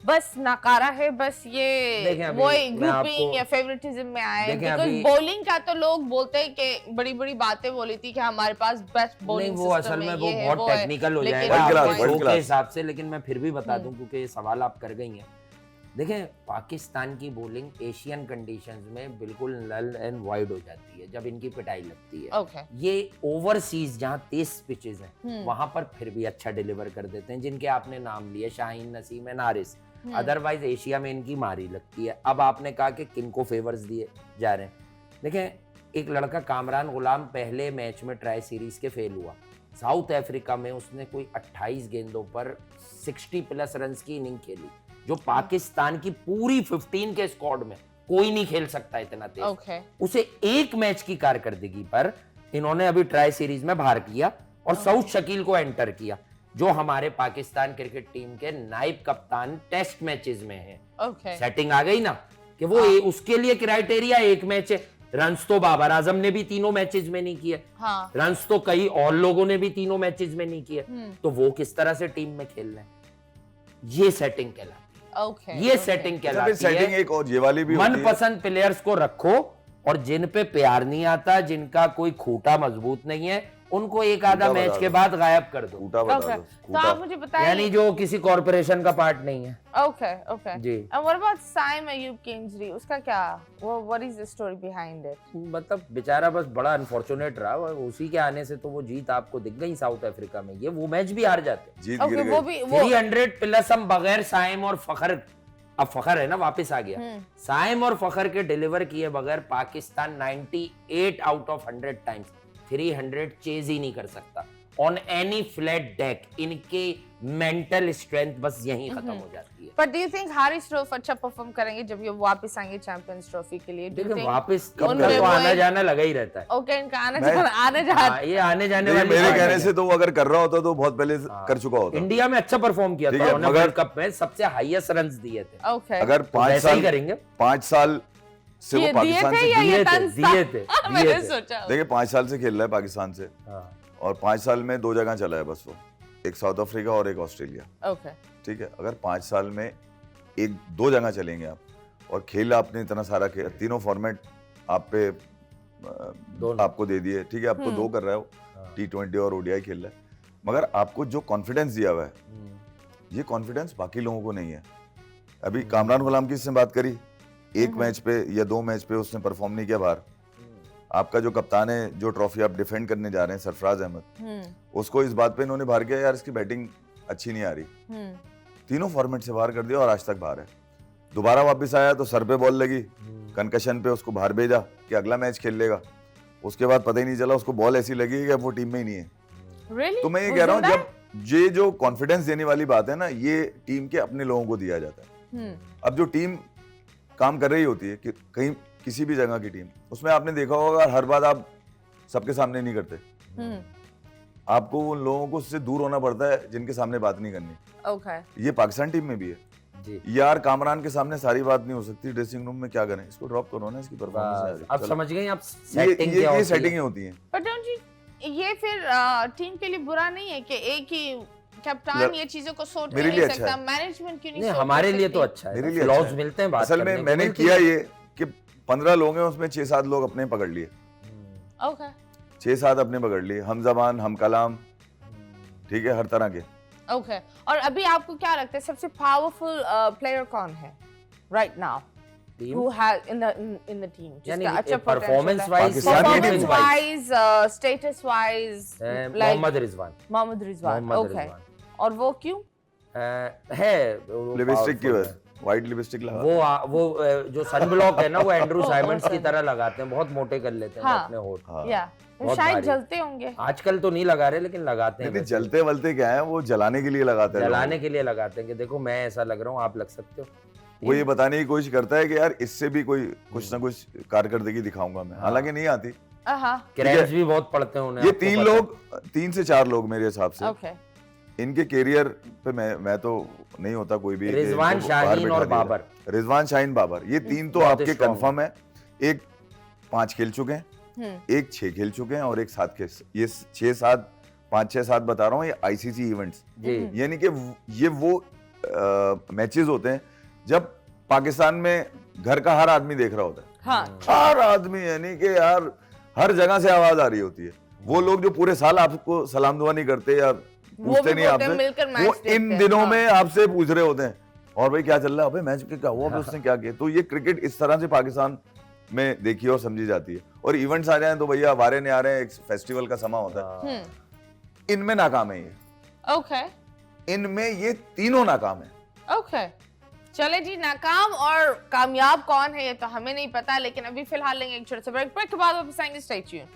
बस नाकारा है, बस ये देखें अभी वो मैं ग्रुपिंग आपको- या फेवरेटिज्म में आया है? देखें बिकॉज़ अभी- बॉलिंग का तो लोग बोलते हैं कि बड़ी बड़ी बातें बोली थी कि हमारे पास बेस्ट नहीं बॉलिंग वो असल में वो बहुत टेक्निकल हो जाएगा World class, आपके world शो के class। हिसाब से, लेकिन मैं फिर भी बता दूं क्योंकि ये सवाल आप कर गई हैं। देखें पाकिस्तान की बॉलिंग एशियन कंडीशंस में बिल्कुल नल एंड वाइड हो जाती है जब इनकी पिटाई लगती है। ओके, ये ओवरसीज जहां तेज पिचेस हैं वहां पर फिर भी अच्छा डिलीवर कर देते हैं, जिनके आपने नाम लिए Shaheen, Naseem and Haris. Otherwise Asia में इनकी मारी लगती है। अब आपने कहा कि किनको फेवर्स दिए जा रहे हैं। देखें एक लड़का कामरान गुलाम पहले मैच में ट्राई सीरीज के फेल हुआ, साउथ अफ्रीका में उसने कोई 28 गेंदों पर 60+ रन की इनिंग खेली, जो पाकिस्तान की पूरी 15 के स्क्वाड में कोई नहीं खेल सकता इतना तेज। ओके, उसे एक मैच की कारकर्दगी पर इन्होंने अभी ट्राई सीरीज में बाहर किया और सऊद शकील को एंटर किया, जो हमारे पाकिस्तान क्रिकेट टीम के नायब कप्तान टेस्ट मैचेस में है। ओके, सेटिंग आ गई ना कि वो उसके लिए क्राइटेरिया एक मैच है। रन्स तो बाबर आजम ने भी तीनों मैचेस में नहीं किए, हाँ, रन्स तो कई और लोगों ने भी तीनों मैचेस में नहीं किए, तो वो किस तरह से टीम में खेल रहे हैं? ये सेटिंग कहलाती है। ओके, ये सेटिंग अच्छा, फिर कहलाती सेटिंग है। एक और ये वाली भी होती है। मनपसंद प्लेयर्स को रखो और जिन पे प्यार नहीं आता, जिनका कोई खूटा मजबूत नहीं है, उनको एक आधा कूटा मैच बता के दो। बाद गायब कर दो, कूटा बता Okay. दो, तो कूटा। आप मुझे बताइए। यानी जो किसी कॉर्पोरेशन का पार्ट नहीं है। Okay, okay. जी। And what about Saim Ayub की इंजरी? उसका क्या? What is the story behind it? मतलब बेचारा बस बड़ा अनफॉर्चुनेट रहा, और उसी के आने से तो वो जीत आपको दिख गई साउथ अफ्रीका में। ये वो मैच भी हार जाते। जीत Okay, गिर वो गई। भी वो 300 प्लस हम बगैर साइम और फखर, अब फखर है ना वापस आ गया, साइम और फखर के डिलीवर किए बगैर Pakistan 98 out of 100 times 300 chase ही नहीं कर सकता ऑन एनी फ्लैट डेक। इनके मेंटल स्ट्रेंथ बस यहीं खत्म हो जाती है। But do you think Haris Rauf अच्छा परफॉर्म करेंगे जब ये वापस आएंगे चैंपियंस ट्रॉफी के लिए? Do you देखिए think वापस कब उनमें तक तो वो आना एक- जाना लगा ही रहता है। Okay, इनका आने मैं- जाना हाँ, ये आने जाने नहीं, वाली मेरे बात कहने है। से तो वो अगर कर रहा होता तो बहुत पहले कर चुका होता। इंडिया में अच्छा परफॉर्म किया ठीक था है, उन्होंने मगर- वर्ल्ड कप में, सबसे हाईएस्ट रन्स दिए थे। Okay. अगर तो 5 वैसे ही साल करेंगे। 5 साल से ये वो दिए पाकिस्तान थे से या ये दिए थे, तंज दिए था? थे, मैंने दिए थे। सोचा। देखिए 5 साल से खेल रहा है पाकिस्तान से, हाँ। और 5 साल में 2 जगह चला है बस वो, एक साउथ अफ्रीका और एक ऑस्ट्रेलिया। Okay. ठीक है, अगर 5 साल में 1-2 जगह चलेंगे आप, और खेल आपने इतना सारा खेल, तीनों फॉर्मेट आप पे आपको दे दिए, ठीक है, अब तो 2 कर रहा है वो, T20 और ODI खेल रहा है, मगर आपको जो कॉन्फिडेंस दिया हुआ है, ये कॉन्फिडेंस बाकी लोगों को नहीं है। अभी कामरान गुलाम की इससे बात करी, एक मैच पे या 2 मैच पे उसने परफॉर्म नहीं किया बाहर। आपका जो कप्तान है, जो ट्रॉफी आप डिफेंड करने जा रहे हैं, सरफराज अहमद, उसको इस बात पे इन्होंने बाहर किया, यार इसकी बैटिंग अच्छी नहीं आ रही, तीनों फॉर्मेट से बाहर कर दिया और आज तक बाहर है। दोबारा वापस आया तो सर पे बॉल लगी, कंकशन पे उसको बाहर भेजा कि अगला मैच खेल लेगा, उसके बाद पता ही नहीं चला उसको बॉल ऐसी लगी कि अब वो टीम में ही नहीं है। Really? तो मैं ये वो कह रहा हूँ, जिंदा जब ये जो कॉन्फिडेंस देने वाली बात है ना, ये टीम के अपने लोगों को दिया जाता है। अब जो टीम काम कर रही होती है कि कहीं किसी भी जगह की टीम, उसमें आपने देखा होगा हर बात आप सबके सामने नहीं करते, आपको उन लोगों को उससे दूर होना पड़ता है जिनके सामने बात नहीं करनी। Okay. ये पाकिस्तान टीम में भी है जी। यार, कामरान के सामने सारी बात नहीं हो सकती, ड्रेसिंग रूम में क्या करें, इसको ड्रॉप करो ना, इसकी बस, परफॉर्मेंस अब समझ गए आप सेटिंग क्या ये होती है। सेटिंगें होती हैं। But don't you, ये फिर टीम के लिए बुरा नहीं है कि एक ही कप्तान ये चीजों को सोच मेरे नहीं लिए अच्छा सकता, है। मैनेजमेंट क्यों नहीं नहीं, सोच हमारे कर लिए तो सकती? अच्छा है, मेरे लिए फ्लॉज अच्छा है। मिलते हैं बात असल में करने को, मैंने बिल्कुल। किया ये कि 15 लोग हैं, उसमें 6-7 लोग अपने पकड़ लिए, Okay. 6-7 अपने पकड़ लिए, हम जबान हम कलाम, ठीक है, हर तरह के। Okay. और अभी आपको क्या लगता है सबसे पावरफुल प्लेयर कौन है right now team who has in the team यानी जिसका अच्छा परफॉर्मेंस potential है? वाइज, पाकिस्तान की performance team wise, status wise, like Mohammad Rizwan, Mohammad Rizwan. Mohammad Okay. Rizwan और वो क्यों? है वो लिपस्टिक की powerful वजह, व्हाइट लिपस्टिक लगा। वो जो सनब्लॉक है ना, वो एंड्रू साइमंड्स की तरह लगाते हैं, बहुत मोटे कर लेते हैं हाँ। अपने होठ। हाँ। या बहुत शायद भारी। जलते होंगे। आजकल तो नहीं लगा रहे, लेकिन लगाते हैं नहीं, वैसे। जलते वलते क्या है, वो जलाने के लिए लगाते हैं जलाने लोग। के लिए लगाते हैं कि देखो मैं ऐसा लग रहा हूँ, आप लग सकते हो। वो ये बताने की कोशिश करता है कि यार इससे भी कोई कुछ ना कुछ कारकर्दगी दिखाऊंगा मैं, हालांकि नहीं आती। हाँ। क्रैम्स भी बहुत पड़ते हैं उन्हें, ये आपको 3 पता है। लोग, 3 से 4 लोग मेरे हिसाब से, Okay. इनके कैरियर पे मैं तो नहीं होता कोई भी कि रिजवान इनको बाहर शाहीन बिठा और दिया बाबर। जाए। रिजवान शाहीन बाबर, ये 3 तो बहुत आपके strong कंफर्म है। एक 5 खेल चुके हैं, एक 6 खेल चुके हैं और एक 7 खेल, ये 6-7, 5-6-7 बता रहा हूँ, ये ICC इवेंट्स, जी यानी कि ये वो मैचेस होते हैं जब पाकिस्तान में घर का हर आदमी देख रहा होता है, हाँ। हर आदमी, यानी कि यार हर जगह से आवाज आ रही होती है। वो लोग जो पूरे साल आपको सलाम दुआ नहीं करते या पूछते नहीं बोलते हैं, मिलकर आपसे, मैच वो देखते इन हैं, दिनों हाँ। में आपसे पूछ रहे होते हैं, और भाई क्या चल रहा है, अबे मैच क्या हुआ, अबे उसने क्या किया। तो ये क्रिकेट इस तरह से पाकिस्तान में देखी और समझी जाती है। और इवेंट्स आ जाए तो भैया वारे नहीं आ रहे हैं, एक फेस्टिवल का समा होता है। इनमें नाकाम है ये, Okay. इनमें ये तीनों नाकाम है। Okay. चले जी, नाकाम और कामयाब कौन है ये तो हमें नहीं पता, लेकिन अभी फिलहाल लेंगे एक छोटे से ब्रेक के बाद वापस आएंगे। Stay tuned.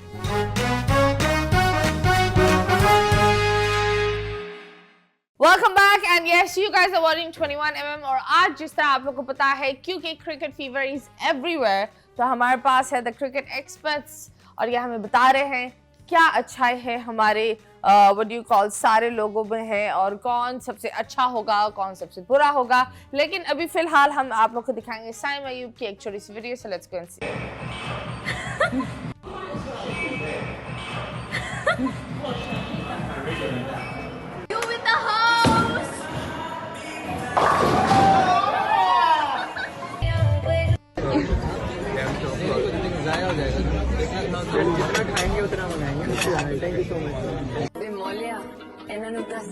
Welcome back and yes you guys are watching 21mm। और आज जिस तरह आप लोगों को पता है, क्योंकि क्रिकेट फीवर इज एवरीवेयर, तो हमारे पास है द क्रिकेट एक्सपर्ट्स और ये हमें बता रहे हैं क्या अच्छाई है हमारे व्हाट डू यू कॉल सारे लोगों में है और कौन सबसे अच्छा होगा, कौन सबसे बुरा होगा। लेकिन अभी फिलहाल हम आप लोग को दिखाएंगे साइम अयूब की एक छोटी सी video, so let's go and see. You with the house. जितना खाएंगे उतना मंगाएंगे। ਵੇ ਮੋਲਿਆ ਇਹਨਾਂ ਨੂੰ ਦੱਸ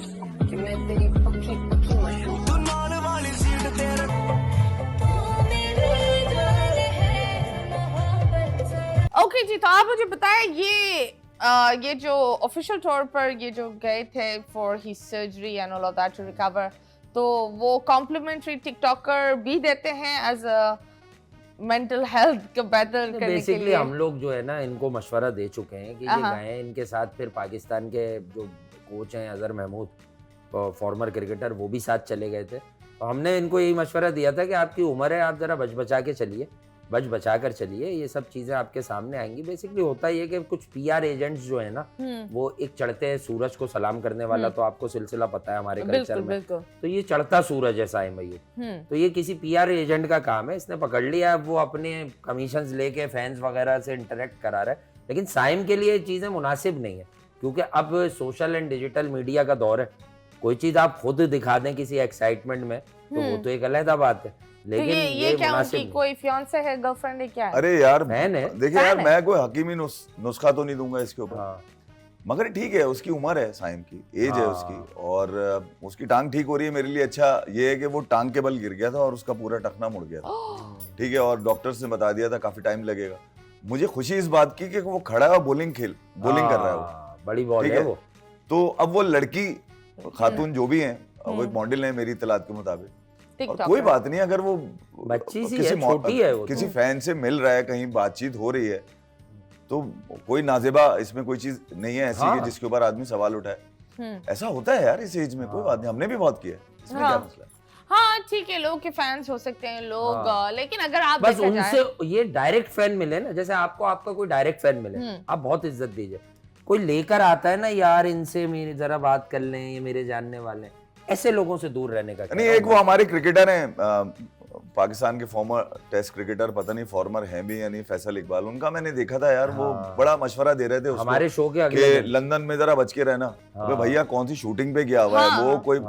ਕਿ ਮੈਂ ਤੇਰੀ ਪੱਕੀ ਪੱਕੀ ਮਸ਼ਹੂਰ ਤੂੰ ਨਾਲ ਵਾਲੀ ਸੀਟ ਤੇਰੇ ओके जी, तो आप मुझे बताएं ये जो ऑफिशियल तौर पर ये जो गए थे for his surgery and all of that to recover, तो वो कॉम्प्लीमेंट्री टिकटॉकर भी देते हैं एज अ मेंटल हेल्थ को बेहतर करने के बेसिकली लिए? हम लोग जो है ना इनको मशवरा दे चुके हैं कि ये हाँ। गए हैं, इनके साथ फिर पाकिस्तान के जो कोच हैं अजहर महमूद, फॉर्मर क्रिकेटर, वो भी साथ चले गए थे। तो हमने इनको यही मशवरा दिया था कि आपकी उम्र है, आप जरा बचा के चलिए, बचा कर चलिए, ये सब चीजें आपके सामने आएंगी। बेसिकली होता ही है कि कुछ पीआर एजेंट्स जो है ना, वो एक चढ़ते हैं सूरज को सलाम करने वाला, तो आपको सिलसिला पता है हमारे कल्चर बिल्कुल में, बिल्कुल। तो ये चढ़ता सूरज है साई मयूर। तो ये किसी पीआर एजेंट का काम है, इसने पकड़ लिया, अब वो अपने कमीशंस लेके फैंस वगैरह से इंटरेक्ट करा रहा है। लेकिन साइम के लिए ये चीजें मुनासिब नहीं है, क्योंकि अब सोशल एंड डिजिटल मीडिया का दौर है। कोई चीज आप खुद दिखा दें किसी एक्साइटमेंट में, तो वो तो एक अलग बात है, तो लेकिन ये क्या मुनासिब उनकी नहीं। कोई फियांसे है, गर्लफ्रेंड है, क्या है? अरे यार फैन है। देखिए यार, फैन है। मैं कोई हकीमी नुस्खा तो नहीं दूंगा इसके ऊपर, हाँ। मगर ठीक है, उसकी उम्र है, साइम की एज है हाँ। उसकी, और उसकी टांग ठीक हो रही है। मेरे लिए अच्छा ये है कि वो टांग के बल गिर गया था और उसका पूरा टखना मुड़ गया था, ठीक है, और डॉक्टर्स ने बता दिया था काफी टाइम लगेगा। मुझे खुशी इस बात की कि वो खड़ा है और बॉलिंग कर रहा है वो, हाँ, बड़ी बॉल ठीक है है। वो। तो अब वो लड़की खातून जो भी है, वो एक मॉडल है मेरी इतलात के मुताबिक, और TikToker। कोई बात नहीं, अगर वो बच्ची सी है, छोटी है वो तो। किसी फैन से मिल रहा है, कहीं बातचीत हो रही है, तो कोई नाजिबा इसमें कोई चीज नहीं है ऐसी हाँ। कि जिसके ऊपर आदमी सवाल उठाए। ऐसा होता है यार इस एज में, कोई बात नहीं, हमने भी बहुत किया है, इसमें हाँ। क्या मसला है? हाँ ठीक है, लोग के फैंस हो सकते हैं लोग, हाँ। लेकिन अगर आप बस देखा जाए, उनसे ये डायरेक्ट फैन मिले ना, जैसे आपको आपका कोई डायरेक्ट फैन मिले, आप बहुत इज्जत दीजिए। कोई लेकर आता है ना, यार इनसे मेरी जरा बात कर लें, ये मेरे जानने वाले हैं, ऐसे लोगों से दूर रहने का नहीं, एक वो हमारे क्रिकेटर हैं पाकिस्तान के फॉर्मर टेस्ट क्रिकेटर, पता नहीं फॉर्मर हैं भी या नहीं, फैसल इकबाल, उनका मैंने देखा था यार, वो बड़ा मशवरा दे रहे थे उसको हमारे शो के कि अगले दिन। लंदन में जरा बच के रहना। अबे भैया कौन सी शूटिंग पे गया हुआ है वो, कोई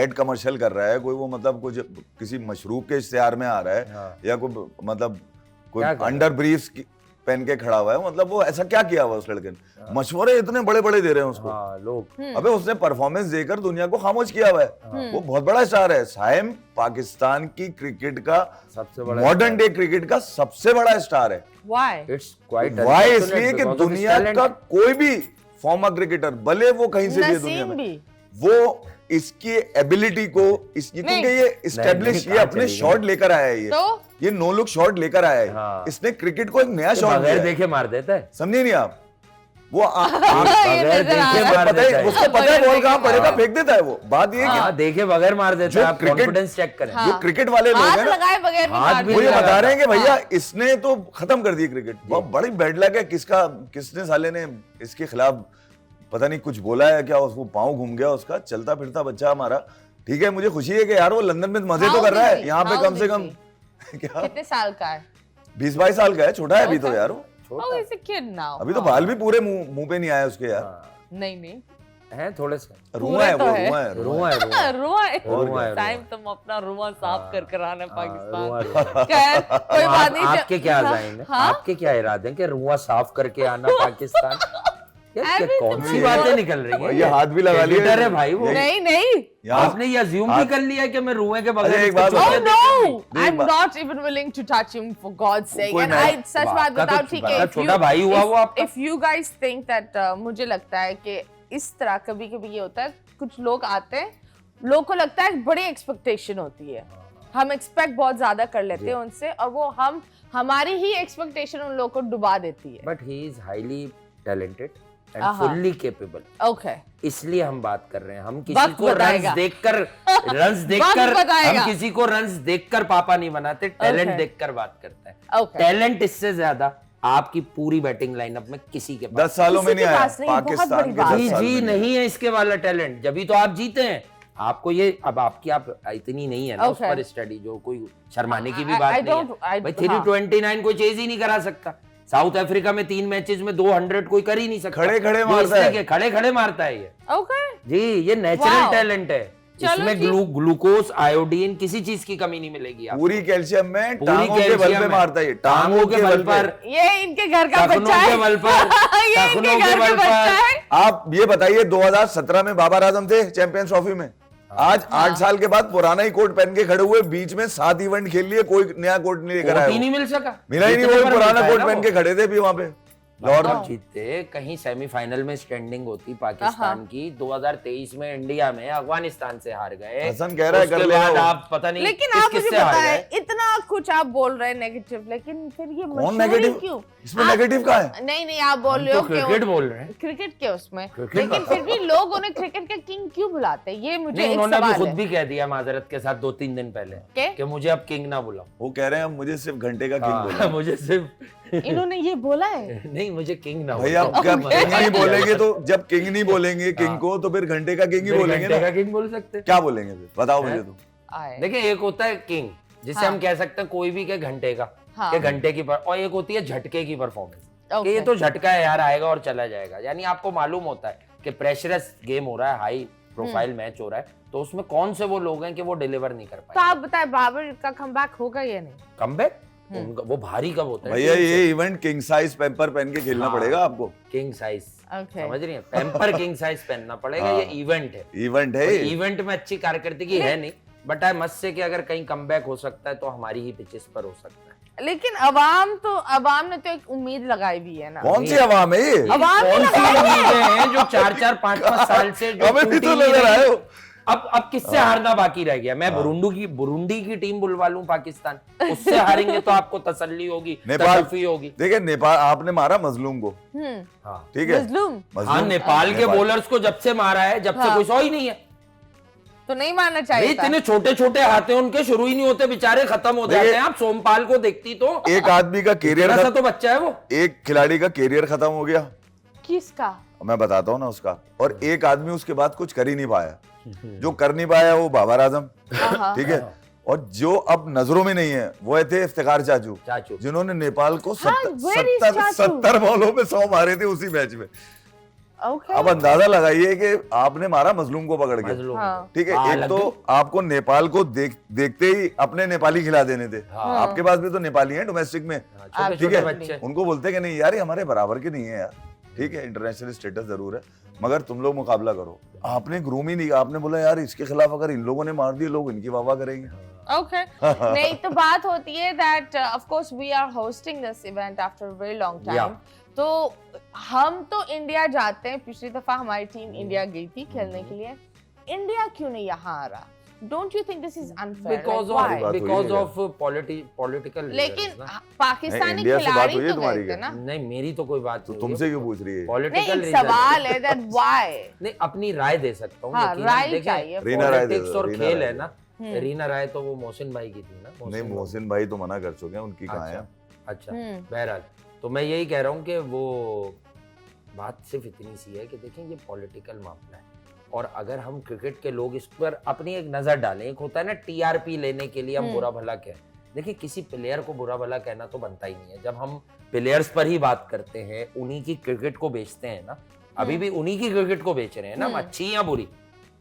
एड कमर्शियल कर रहा है, कोई वो मतलब कुछ किसी मशरूब के इश्तिहार में आ रहा है, या कोई मतलब कोई अंडर ब्रीफ्स पहन के खड़ा हुआ है, मतलब वो ऐसा क्या किया हुआ उस लड़के ने? मशवरे इतने बड़े बड़े दे रहे हैं उसको। लोग अबे उसने परफॉर्मेंस देकर दुनिया को खामोश किया हुआ है, वो बहुत बड़ा स्टार है। साइम पाकिस्तान की क्रिकेट का सबसे बड़ा मॉडर्न डे क्रिकेट का सबसे बड़ा स्टार है। व्हाई? It's quite why? इसलिए कि दुनिया का कोई भी फॉर्मर क्रिकेटर, भले वो कहीं से भी है दुनिया नसीम में, भी। वो इसकी एबिलिटी को इसकी, क्योंकि ये इस्टेब्लिश, ये अपने शॉट लेकर आया है, ये नो लुक शॉट लेकर आया है। हाँ। इसने क्रिकेट को एक नया शॉट बगैर दिया है। देखे मार देता है, समझे नहीं आप? वो बगैर देखे मार पता है, देता है। उसको पता है बॉल कहाँ पड़ेगा, फेंक देता है वो। बात ये है हाँ, कि देखे बगैर मार देता जो है, आप क्रिकेट- कॉन्फिडेंस चेक करें। जो क्रिकेट वाले लोग हाथ हैं ना, लगाए बगैर भी हाथ मार भी वो ये दिया। बता रहे हैं कि भैया इसने तो खत्म कर दी क्रिकेट। बहुत बड़ी बैड लक है, किसने साले ने इसके खिलाफ पता नहीं कुछ बोला है क्या, उसको पाँव घूम गया उसका, चलता फिरता बच्चा हमारा। ठीक है, मुझे खुशी है कि यार वो लंदन में मजे तो कर रहा है, यहाँ पे कम से कम क्या कितने साल का है? 20-22 साल का है, छोटा है अभी तो यार वो। Oh, he's a kid now. अभी तो बाल भी पूरे मुंह पे नहीं आए उसके यार, नहीं हैं थोड़े से रुआ है तो वो, है। रुआ है, रुआ है, रुआ है। रुआ है। रुआ है, टाइम रुआ। तुम अपना रुआ साफ कर कर आना रुआ, पाकिस्तान। रुआ। खैर कोई बात नहीं। आपके क्या अज़ाइम है? हाँ? आपके क्या इरादे हैं कि रुआ साफ करके आना पाकिस्तान? यार, अरे क्या कौन तुम सी ये- बातें निकल रही हैं? ये हाथ भी लगा लिया एडिटर है भाई वो। नहीं नहीं। आपने ये अज्यूम भी कर लिया कि मैं रुए के बगैर अरे एक इसको बात चुप Oh कर बताओ। देता हूँ। no! I'm not even willing to touch him for God's sake. कोई And नहीं। I सच बात आपका तो बताओ, ठीक है। बड़ा छोटा भाई हुआ वो आपका। If you guys think that मुझे लगता है कि इस तरह कभी कभी ये होता है, कुछ लोग आते हैं, लोगों को लगता है बड़ी एक्सपेक्टेशन होती है, हम एक्सपेक्ट बहुत ज्यादा कर लेते हैं उनसे, और वो हमारी ही एक्सपेक्टेशन उन लोगों को डुबा देती है। But he is highly talented and आहा। फुल्ली केपेबल, ओके इसलिए हम बात कर रहे हैं। हम किसी वक्त को रन्स बताएगा। देखकर बताएगा। हम किसी को रन्स देखकर पापा नहीं बनाते, टैलेंट Okay. देखकर बात करते हैं। Okay. टैलेंट इससे ज्यादा आपकी पूरी बैटिंग लाइनअप में किसी के 10 सालों में किसी नहीं के आया पास नहीं, बहुत पाकिस्तान बड़ी के बात 10 जी साल जी में नहीं है इसके वाला टैलेंट, जब तो आप जीते हैं। आपको ये अब आपकी आप इतनी नहीं है ना उस Okay. पर स्टडी, जो कोई शर्माने की भी I बात नहीं don't- है I- भाई। हाँ। 329 कोई चेज ही नहीं करा सकता। साउथ अफ्रीका में 3 मैचेस में 200 कोई कर ही नहीं सकता। खड़े-खड़े ये मारता इसलिए है। कि खड़े खड़े मारता है ये। ओके जी, ये नेचुरल Wow. टैलेंट है। इसमें ग्लूकोज, आयोडीन, किसी चीज की कमी नहीं मिलेगी आपको। पूरी कैल्शियम में पूरी टांगों के बल कैल्शियम पे है। मारता है, टांगों के बल पर, ये इनके घर का टखनों बच्चा है। के बल पर, ये इनके टखनों के घर का बल बच्चा पर। है। आप ये बताइए 2017 में बाबर आजम थे चैंपियंस ट्रॉफी में, आज 8 साल के बाद पुराना ही कोट पहन के खड़े हुए, बीच में 7 इवेंट खेल लिए, कोई नया कोट नहीं लेकर कोट आया ही वो। नहीं मिल सका, मिला ही नहीं, जितने वो पर पुराना मिलता है कोट ना पहन वो। के खड़े थे भी वहां पे लाहौर में। जीते कहीं सेमीफाइनल में स्टैंडिंग होती पाकिस्तान की। 2023 में इंडिया में अफगानिस्तान से हार गए। हसन कह रहा है कर उसके लेगा बाद वो। आप पता नहीं लेकिन किस आप मुझे किससे हार बताएं, गए। इतना कुछ आप बोल रहे हैं नेगेटिव, लेकिन फिर ये कौन मशहूरी नेगेटिव? क्यों? इसमें नेगेटिव कहाँ है? नहीं आप बोल हम रहे तो हो क्रिकेट बोल रहे हैं। क्रिकेट के उसमें, क्रिकेट लेकिन फिर भी लोग उन्हें क्रिकेट का किंग क्यों बुलाते हैं, ये मुझे नहीं, एक उन्होंने अभी सवाल खुद है। भी कह दिया माजरत के साथ 2-3 दिन पहले क्या? कि मुझे अब किंग ना बुलाओ। वो कह रहे हैं मुझे सिर्फ घंटे का किंग हाँ, बोलो। मुझे सिर्फ इन्होंने ये बोला है? नहीं, मुझे किंग ना भाई आप क्या किंग नहीं बोलेंगे तो, जब किंग नहीं बोलेंगे किंग को, तो फिर घंटे का किंग ही बोलेंगे घंटे ना। का किंग बोल सकते हैं। क्या बोलेंगे फिर बताओ मुझे तो। आए। देखिए, एक होता है किंग जिसे हाँ। हम कह सकते हैं कोई भी के घंटे का, हाँ। के घंटे की और एक होती है झटके की परफॉर्मेंस कि Okay. ये तो झटका है यार, आएगा और चला जाएगा। यानी आपको मालूम होता है कि प्रेशरस गेम हो रहा है, हाई प्रोफाइल मैच हो रहा है, तो उसमें कौन से वो लोग हैं कि वो डिलीवर नहीं कर तो पाए। आप बताएं बाबर का कमबैक होगा या नहीं? कमबैक वो भारी कब होता है? भैया ये इवेंट किंग साइज पेपर पहन के खेलना हाँ। पड़ेगा आपको। King size, Okay. समझ रही है? पेम्पर किंग साइज पहनना पड़ेगा। हाँ। ये इवेंट है, इवेंट है ये। इवेंट में अच्छी कारकर्दगी है नहीं, बट आई मस्ट से कि अगर कहीं कमबैक हो सकता है तो हमारी ही पिचेस पर हो सकता है। लेकिन अवाम ने तो एक उम्मीद लगाई भी है ना। कौन सी आवाम है ये? अवाम कौन ने सी लगाई उम्मीदें हैं जो 4-4, 5-5 साल से जो हमें भी टूटी तो ही नजर रही? आए हो। अब किससे हारना बाकी रह गया? मैं बुरुंडी की टीम बुलवा लूं पाकिस्तान, उससे हारेंगे तो आपको तसल्ली होगी, नेपाल तसल्ली होगी। देखिए, नेपाल आपने मारा मजलूम को, हाँ, ठीक है? मजलूम हाँ, नेपाल के बॉलर्स को जब से मारा है, जब से हाँ। कोई सौ ही नहीं है। तो नहीं मानना भाई चाहिए था। इतने छोटे छोटे हाथ हैं उनके, शुरू ही नहीं होते, बेचारे खत्म हो जाते हैं। आप सोमपाल को देखती तो एक आदमी का कैरियर ऐसा तो बच्चा है वो। एक खिलाड़ी का कैरियर खत्म हो गया, किसका? मैं बताता हूँ ना उसका, और एक आदमी उसके बाद कुछ कर ही नहीं पाया। जो कर नहीं पाया वो बाबर आजम, ठीक है, और जो अब नजरों में नहीं है वो थे इफ्तिखार चाचू, जिन्होंने नेपाल को हाँ, where is चाचू? 70 बॉलों में 100 मारे थे उसी मैच में। Okay. अब अंदाजा लगाइए कि आपने मारा मजलूम को पकड़ के, मजलूम। हाँ। ठीक है। हाँ, एक लग तो गई। आपको नेपाल को देखते ही अपने नेपाली खिला देने थे। हाँ। आपके पास भी तो नेपाली हैं डोमेस्टिक में, छोटे ठीक छोटे है। बच्चे। उनको बोलते कि नहीं यार ये हमारे बराबर के नहीं है यार, ठीक है, इंटरनेशनल स्टेटस जरूर है, मगर तुम लोग मुकाबला करो। आपने ग्रूम ही नहीं, आपने बोला यार इसके खिलाफ अगर इन लोगों ने मार दिए लोग इनकी वाह करेंगे। Okay. नहीं तो बात होती है that of course we are hosting this event after a very long time. Yeah. तो हम तो इंडिया जाते हैं, पिछली दफा हमारी टीम इंडिया गई थी खेलने के लिए। इंडिया क्यों नहीं यहाँ आ रहा? Don't you think this is unfair? Because Like, why? बात हुई because है। of political लेकिन reasons ना। पाकिस्तानी इंडिया से बात खिलाड़ी हुई है तो तुम्हारी गए थे क्या? ना। नहीं, मेरी तो कोई बात तो नहीं तुमसे क्यों पूछ रही है? नहीं, पॉलिटिकल एक सवाल है that why? नहीं, अपनी राय दे सकता हूँ। हाँ, यकीनन राय देखिए, चाहिए। रीना राय दे पॉलिटिक्स दो, और रीना खेल राय है दे ना। रीना राय तो वो मोहसिन भाई की थी ना। नहीं, मोहसिन भाई तो मना कर चुके हैं, उनकी कहाँ है? अच्छा, बहरहाल तो मैं यही कह रहा हूँ कि वो बात सिर्फ इतनी सी है कि देखें ये पॉलिटिकल मामला है, और अगर हम क्रिकेट के लोग इस पर अपनी एक नजर डालें, एक होता है ना टीआरपी लेने के लिए हम बुरा भला कहें। देखिए, किसी प्लेयर को बुरा भला कहना तो बनता ही नहीं है। जब हम प्लेयर्स पर ही बात करते हैं, उन्हीं की क्रिकेट को बेचते हैं ना, अभी भी उन्हीं की क्रिकेट को बेच रहे हैं ना, अच्छी या बुरी,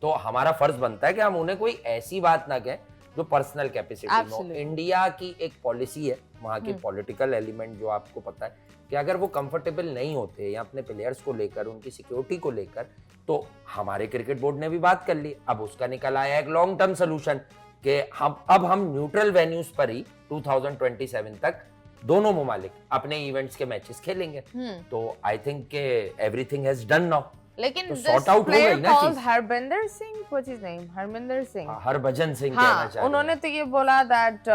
तो हमारा फर्ज बनता है कि हम उन्हें कोई ऐसी बात ना कहें जो पर्सनल कैपेसिटी में हो। Absolutely. इंडिया की एक पॉलिसी है, वहाँ की पॉलिटिकल एलिमेंट जो आपको पता है कि अगर वो कंफर्टेबल नहीं होते या अपने प्लेयर्स को लेकर, उनकी सिक्योरिटी को लेकर, तो हमारे क्रिकेट बोर्ड ने भी बात कर ली। अब उसका निकल आया एक लॉन्ग टर्म सोल्यूशन कि हम न्यूट्रल वेन्यूज पर ही 2027 तक दोनों ममालिक अपने इवेंट्स के मैचेस खेलेंगे। तो आई थिंक के एवरीथिंग हैज डन नाउ। लेकिन तो this sort out हो player गई ना called चीज। Harbinder Singh, what's his name? Harminder Singh. Harbhajan Singh कहना हाँ, चाह रहे उन्होंने हैं। तो ये बोला that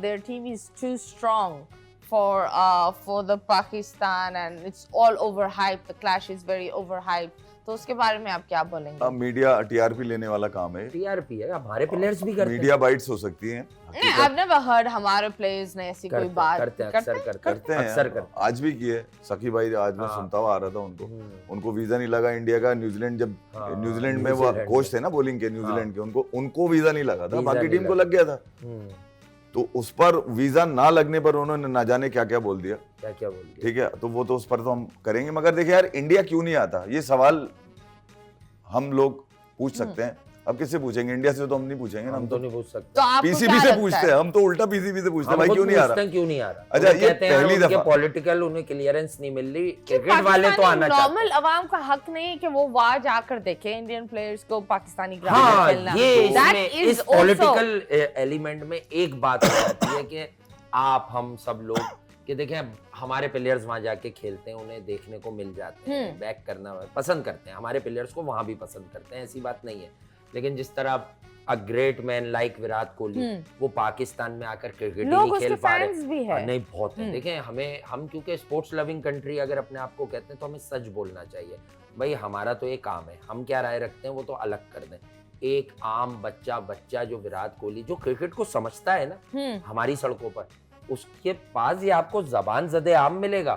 their team is too strong for the Pakistan and it's all overhyped. The clash is very overhyped. तो उसके बारे में आप क्या बोलेंगे? अब मीडिया टीआरपी लेने वाला काम है, टीआरपी है, हमारे प्लेयर्स भी करते हैं। मीडिया बाइट्स हो सकती हैं, नहीं, I've never heard हमारे players ने ऐसी कोई बात करते हैं, अक्सर करते हैं, अक्सर करते हैं। आज भी किए। सकी भाई आज मैं सुनता हुआ आ रहा था उनको वीजा नहीं लगा इंडिया का। न्यूजीलैंड जब न्यूजीलैंड में वो न्यूजीलैंड कोच थे ना बॉलिंग के न्यूजीलैंड के, उनको वीजा नहीं लगा था, वीजा बाकी नहीं टीम को लगा। लग गया था। तो उस पर वीजा ना लगने पर उन्होंने ना जाने क्या क्या बोल दिया, क्या क्या बोल दिया। ठीक है। तो वो तो उस पर तो हम करेंगे, मगर देखिए यार इंडिया क्यों नहीं आता, ये सवाल हम लोग पूछ सकते हैं। अब किससे पूछेंगे? इंडिया से तो हम नहीं पूछेंगे ना, हम तो नहीं पूछ सकते। तो आपको पीसीबी क्या से लगता पूछते है? हैं हम, तो उल्टा पीसीबी से पूछते हैं, हम भाई खुद क्यों नहीं आ पूछते रहा? हैं, क्यों नहीं आ रहा? अच्छा, वो ये कहते हैं पहली उनके दफा पॉलिटिकल उन्हें क्लियरेंस नहीं मिल रही, कि क्रिकेट वाले तो आना चाहते नॉर्मल अवाम का हक नहीं है कि वो वहां जाकर देखे इंडियन प्लेयर्स को पाकिस्तानी ग्राउंड हाँ, में खेलना। ये That इसमें is इस also- पॉलिटिकल एलिमेंट में एक बात हो जाती है कि आप हम सब लोग कि देखें हमारे प्लेयर्स वहां जाके खेलते हैं, उन्हें देखने को मिल जाते हैं, बैक करना पसंद करते हैं, हमारे प्लेयर्स को वहां भी पसंद करते हैं, ऐसी बात नहीं है। लेकिन जिस तरह a great man like Virat Kohli वो पाकिस्तान में आकर क्रिकेट ही लोग नहीं खेल उसके पा रहे, फैंस भी है। नहीं बहुत है। देखें हम क्योंकि स्पोर्ट्स लविंग कंट्री अगर अपने आप को कहते हैं तो हमें सच बोलना चाहिए। भाई हमारा तो एक काम है, हम क्या राय रखते हैं वो तो अलग कर दें। एक आम बच्चा जो विराट कोहली जो क्रिकेट को समझता है ना हमारी सड़कों पर, उसके पास ये आपको जबान ज़दे आम मिलेगा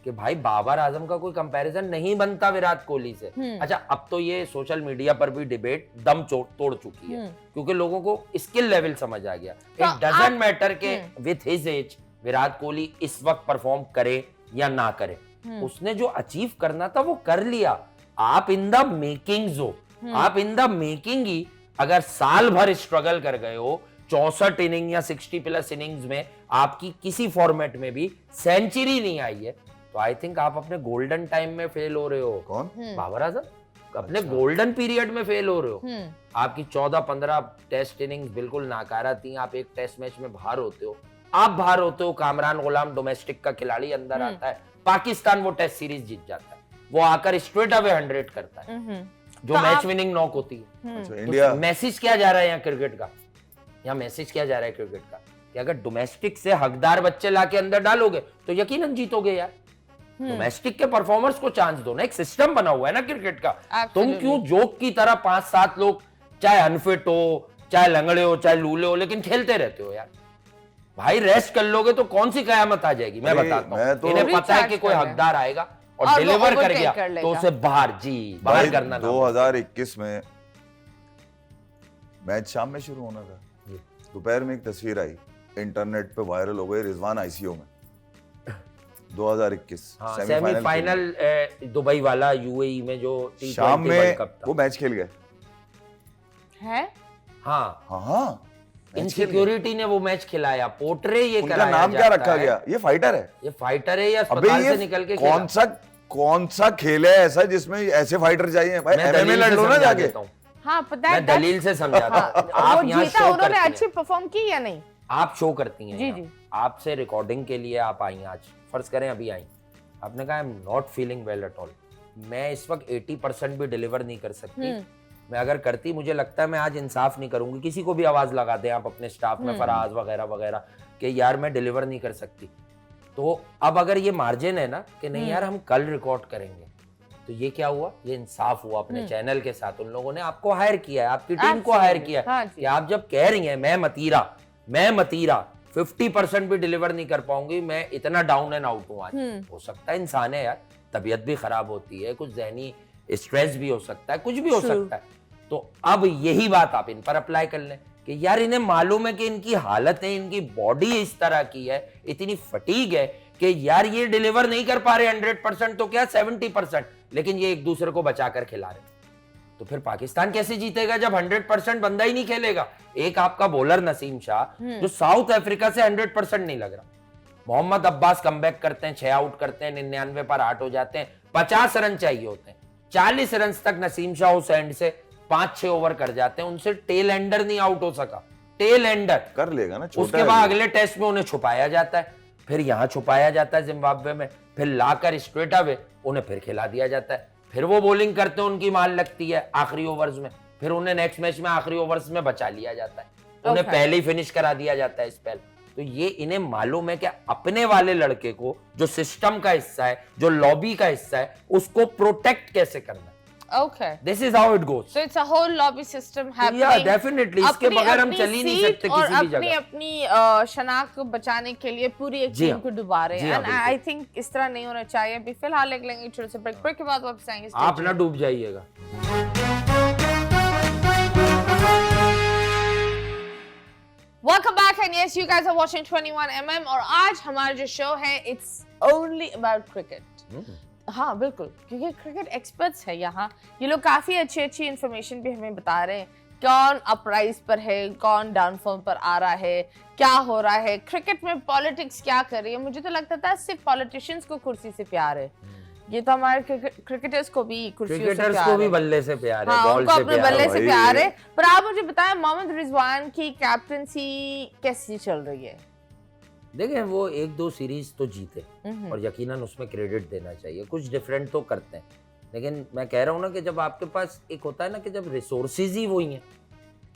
कि भाई बाबर आजम का कोई कंपैरिजन नहीं बनता विराट कोहली से। अच्छा, अब तो ये सोशल मीडिया पर भी डिबेट दम तोड़ चुकी है क्योंकि लोगों को स्किल लेवल समझ आ गया। इट डजंट मैटर के with his age Virat Kohli इस वक्त परफॉर्म करे या ना करे, उसने जो अचीव करना था वो कर लिया। आप इन द मेकिंग हो, आप इन द मेकिंग ही अगर साल भर स्ट्रगल कर गए हो, 64 इनिंग या 60 प्लस इनिंग्स में आपकी किसी फॉर्मेट में भी सेंचुरी नहीं आई है, तो आई थिंक आप अपने गोल्डन टाइम में फेल हो रहे हो। कौन? बाबर आजम अपने गोल्डन पीरियड में फेल हो रहे हो। आपकी 14-15 टेस्ट इनिंग्स बिल्कुल नाकारा थी, आप एक टेस्ट मैच में बाहर होते हो, आप बाहर होते हो, कामरान गुलाम डोमेस्टिक का खिलाड़ी अंदर आता है, पाकिस्तान वो टेस्ट सीरीज जीत जाता है, वो आकर स्ट्रेट अवे 100 करता है जो मैच विनिंग नॉक होती है। अच्छा, इंडिया तो मैसेज क्या जा रहा है यहाँ क्रिकेट का, यहाँ मैसेज क्या जा रहा है क्रिकेट का कि अगर डोमेस्टिक से हकदार बच्चे लाके अंदर डालोगे तो यकीनन जीतोगे यार। डोमेस्टिक के परफॉर्मर्स को चांस दो ना, एक सिस्टम बना हुआ है ना क्रिकेट का। तुम क्यों जोक की तरह 5-7 लोग चाहे अनफिट हो, चाहे लंगड़े हो, चाहे लूले हो, लेकिन खेलते रहते हो यार। भाई रेस्ट कर लोगे तो कौन सी कयामत आ जाएगी, मैं अरे, बताता मैं हूँ। तो- इन्हें पता है कि कोई हकदार आएगा और डिलीवर कर गया तो उसे बाहर भाई करना ना। 2021 में मैच शाम में शुरू होना था, दोपहर में एक तस्वीर आई इंटरनेट पे वायरल हो गई, रिजवान आईसीयू में 2021 सेमीफाइनल दुबई वाला यूएई में जो शाम T20 में वर्ल्ड कप था। वो मैच खेल गए। है? हाँ, हाँ मैच खेल गए। इनसिक्योरिटी ने वो मैच खिलाया, पोर्ट्रे ये उनका कराया नाम क्या जाता रखा है। गया? ये फाइटर है। ये फाइटर है या अबे अस्पताल से ये निकल के कौन सा खेल है ऐसा जिसमें ऐसे फाइटर चाहिए? भाई एमएमए लड़ लो ना जाके। हाँ, पता मैं दलील से समझाता हूँ। आप वो यहाँ जीता, शो उन्होंने करती अच्छी हैं, परफॉर्म की या नहीं? आप शो करती हैं जी, यहाँ। जी। आपसे रिकॉर्डिंग के लिए आप आई आज, फर्ज करें अभी आई, आपने कहा I am not feeling well at all, मैं इस वक्त 80% भी डिलीवर नहीं कर सकती। मैं अगर करती, मुझे लगता है मैं आज इंसाफ नहीं करूंगी, किसी को भी आवाज लगा दें आप अपने स्टाफ में, फराज वगैरह वगैरह, कि यार मैं डिलीवर नहीं कर सकती। तो अब अगर ये मार्जिन है ना कि नहीं यार हम कल रिकॉर्ड करेंगे, तो ये क्या हुआ, ये इंसाफ हुआ अपने चैनल के साथ। उन लोगों ने आपको हायर किया है, आपकी टीम को हायर किया है हाँ कि आप जब कह रही हैं मैं मतीरा 50% भी डिलीवर नहीं कर पाऊंगी, मैं इतना डाउन एंड आउट हूं आज। हो सकता है इंसान है यार, तबीयत भी खराब होती है, कुछ जहनी स्ट्रेस भी हो सकता है, कुछ भी हो सकता है। तो अब यही बात आप इन पर अप्लाई कर लें कि यार इन्हें मालूम है कि इनकी हालत है, इनकी बॉडी इस तरह की है, इतनी फटीग है कि यार ये डिलीवर नहीं कर पा रहे 100% तो क्या 70%, लेकिन ये एक दूसरे को बचाकर खिला रहे। तो फिर पाकिस्तान कैसे जीतेगा जब 100% बंदा ही नहीं खेलेगा? एक आपका बॉलर नसीम शाह जो साउथ अफ्रीका से 100% नहीं लग रहा, मोहम्मद अब्बास कमबैक करते हैं, 6 आउट करते हैं, 99 पर 8 हो जाते हैं, 50 रन चाहिए होते हैं, 40 रन तक नसीम शाह उस एंड से 5-6 ओवर कर जाते हैं, उनसे टेल एंडर नहीं आउट हो सका, टेल एंडर कर लेगा ना। उसके बाद अगले टेस्ट में उन्हें छुपाया जाता है, फिर यहां छुपाया जाता है जिम्बाब्वे में, फिर लाकर स्ट्रेट अवे उन्हें फिर खिला दिया जाता है, फिर वो बॉलिंग करते हैं, उनकी माल लगती है आखिरी ओवर्स में, फिर उन्हें नेक्स्ट मैच में आखिरी ओवर्स में बचा लिया जाता है, उन्हें पहले ही फिनिश करा दिया जाता है स्पेल। तो ये इन्हें मालूम है कि अपने वाले लड़के को जो सिस्टम का हिस्सा है, जो लॉबी का हिस्सा है, उसको प्रोटेक्ट कैसे करना है। Okay. This is how it goes. So it's a whole lobby system happening. Yeah, definitely. इसके बगैर हम चल ही नहीं सकते किसी भी जगह। अपनी शनाख्त को बचाने के लिए पूरी एक जी टीम हाँ। को डुबा रहे जी हैं। हाँ, And I think इस तरह नहीं होना चाहिए। अभी फिलहाल एक लेंगे छोटे से ब्रेक के बाद वापस आएंगे। आप ना डूब जाइएगा। Welcome back and yes, you guys are watching 21mm और आज हमारा जो शो है it's only about cricket. हाँ बिल्कुल, क्योंकि क्रिकेट एक्सपर्ट्स है यहाँ, ये लोग काफ़ी अच्छी इन्फॉर्मेशन भी हमें बता रहे हैं कौन अपराइज पर है, कौन डाउनफॉल पर आ रहा है, क्या हो रहा है, क्रिकेट में पॉलिटिक्स क्या कर रही है। मुझे तो लगता था सिर्फ पॉलिटिशियंस को कुर्सी से प्यार है, ये तो हमारे क्रिकेटर्स को भी कुर्सियों से क्रिकेटर्स प्यार को भी है। बल्ले से प्यार है, हाँ, बॉल उनको से अपने प्यार बल्ले है। से भाई। प्यार है। पर आप मुझे बताएं मोहम्मद रिजवान की कैप्टनसी कैसी चल रही है? देखें वो 1-2 सीरीज तो जीते और यकीनन उसमें क्रेडिट देना चाहिए, कुछ डिफरेंट तो करते हैं, लेकिन मैं कह रहा हूँ ना कि जब आपके पास एक होता है ना कि जब रिसोर्सेज ही वही हैं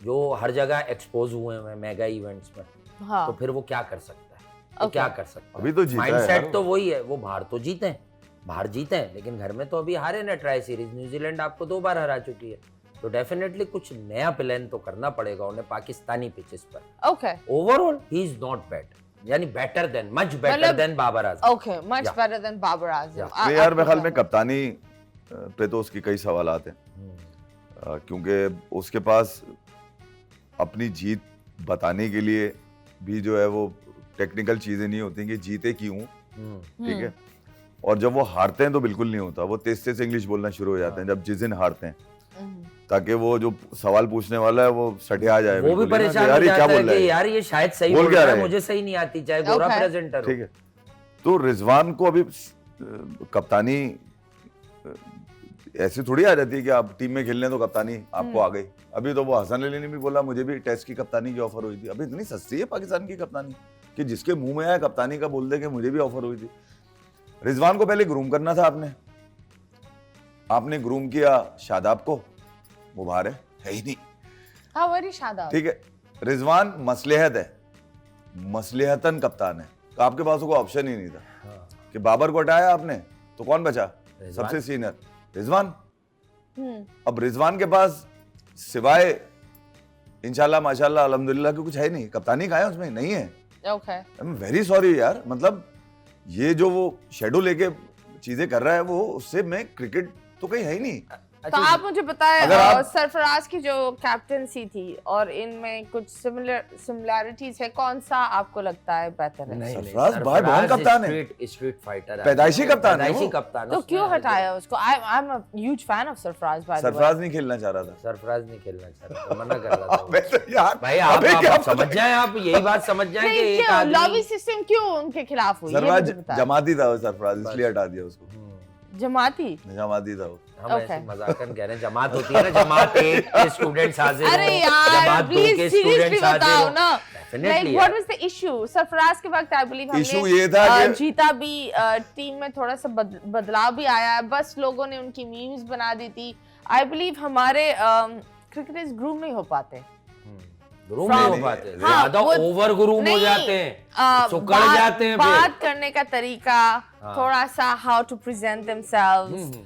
जो हर जगह एक्सपोज हुए हैं मेगा इवेंट्स में, हाँ, तो फिर वो क्या कर सकता है? वो Okay. क्या कर सकता है? अभी तो जीता है माइंडसेट यार। तो वही है, वो बाहर तो जीते हैं, बाहर जीते हैं, लेकिन घर में तो अभी हारे ना ट्राई सीरीज। न्यूजीलैंड आपको 2 बार हरा चुकी है, तो डेफिनेटली कुछ नया प्लान तो करना पड़ेगा उन्हें पाकिस्तानी पिचेस पर। Okay overall he is not bad, यानी बेटर देन, मच बेटर मतलब- than Babar Azam. Okay, much Yeah. Better than Babar Azam. नहीं यार, मेरे ख्याल में कप्तानी पे तो उसकी कई सवालात हैं, क्योंकि उसके पास अपनी जीत बताने के लिए भी जो है वो टेक्निकल चीजें नहीं होती कि जीते क्यों, ठीक है। और जब वो हारते हैं तो बिल्कुल नहीं होता, वो तेज से इंग्लिश बोलना शुरू हो जाते हैं जब जिस दिन हारते हैं, ताकि वो जो सवाल पूछने वाला है वो सटिया जाए। वो भी बिल्कुल ही ना, कि परेशान हो यार ये क्या जाता है बोल रहा कि है, यार ये शायद सही बोल बोल क्या रहा है, रहे हैं? मुझे सही नहीं आती, चाहे गोरा Okay. प्रेजेंटर हो। ठीक है। तो रिजवान को अभी कप्तानी ऐसी थोड़ी आ जाती है कि आप टीम में खेलने तो कप्तानी आपको आ गई। अभी तो वो हसन अली ने भी बोला मुझे भी टेस्ट की कप्तानी की ऑफर हुई थी। अभी इतनी सस्ती है पाकिस्तान की कप्तानी कि जिसके मुंह में आया कप्तानी का बोल दे कि मुझे भी ऑफर हुई थी। रिजवान को पहले ग्रूम करना था आपने ग्रूम किया शादाब को, वो बाहर है ही नहीं, हाँ वरी शादाब। ठीक है। रिजवान मसलेहत है, मसलेहतन कप्तान है, तो आपके पास कोई ऑप्शन ही नहीं था कि बाबर को हटाया आपने तो कौन बचा सबसे सीनियर? रिजवान। अब रिजवान के पास सिवाय इंशाल्लाह माशाल्लाह अल्हम्दुलिल्लाह के कुछ है नहीं, कप्तानी कहाँ है उसमें? नहीं है। Okay, I am very sorry यार, मतलब ये जो वो शेड्यूल लेके चीजें कर रहा है वो उससे मैं क्रिकेट तो कहीं है ही नहीं। तो आप मुझे बताएं अगर आप- सरफराज की जो कैप्टनसी थी और इनमें कुछ सिमिलरिटीज है, कौन सा आपको लगता है बेहतर है? सरफराज भाई बहुत कप्तान है, स्ट्रीट फाइटर, पैदाइशी कप्तान है वो। पैदाइशी कप्तान। तो क्यों हटाया उसको? I am a huge fan of Sarfaraz by the way. Sarfaraz नहीं खेलना चाह रहा था। सरफराज नहीं खेलना चाह रहा था, मना कर रहा था। अबे तो यार, भाई आप अबे क्या समझ जाएं, आप यही बात समझ जाएं कि एक क्यों लॉबी आदमी सिस्टम क्यों उनके खिलाफ हुई? ये सरफराज मुझे बताएं। जमाती था वो, सरफराज इसलिए हटा दिया उसको, जमाती? जमाती था वो। हम Okay. ऐसे मजाकन कह रहे हैं, जमात होती है ना, जमात 1 के स्टूडेंट्स हाजिर हो, अरे यार जमात 2 प्लीज के सीरियसली स्टूडेंट्स हाजिर बताओ हो। ना, Definitely लाइक यार। What was the issue? Sarfaraz के वक्त आई बिलीव Issue हमने ये था कि- जीता भी, टीम में थोड़ा सा बदलाव भी आया है, बस लोगों ने उनकी मीम्स बना दी थी। आई बिलीव हमारे क्रिकेटर्स ग्रूम नहीं हो पाते, ग्रूम नहीं हो From- पाते, हाँ, ज्यादा वो- ओवर ग्रूम हो नहीं, जाते हैं, सुकड़ जाते हैं बात फिर। करने का तरीका, हाँ। थोड़ा सा how to present themselves,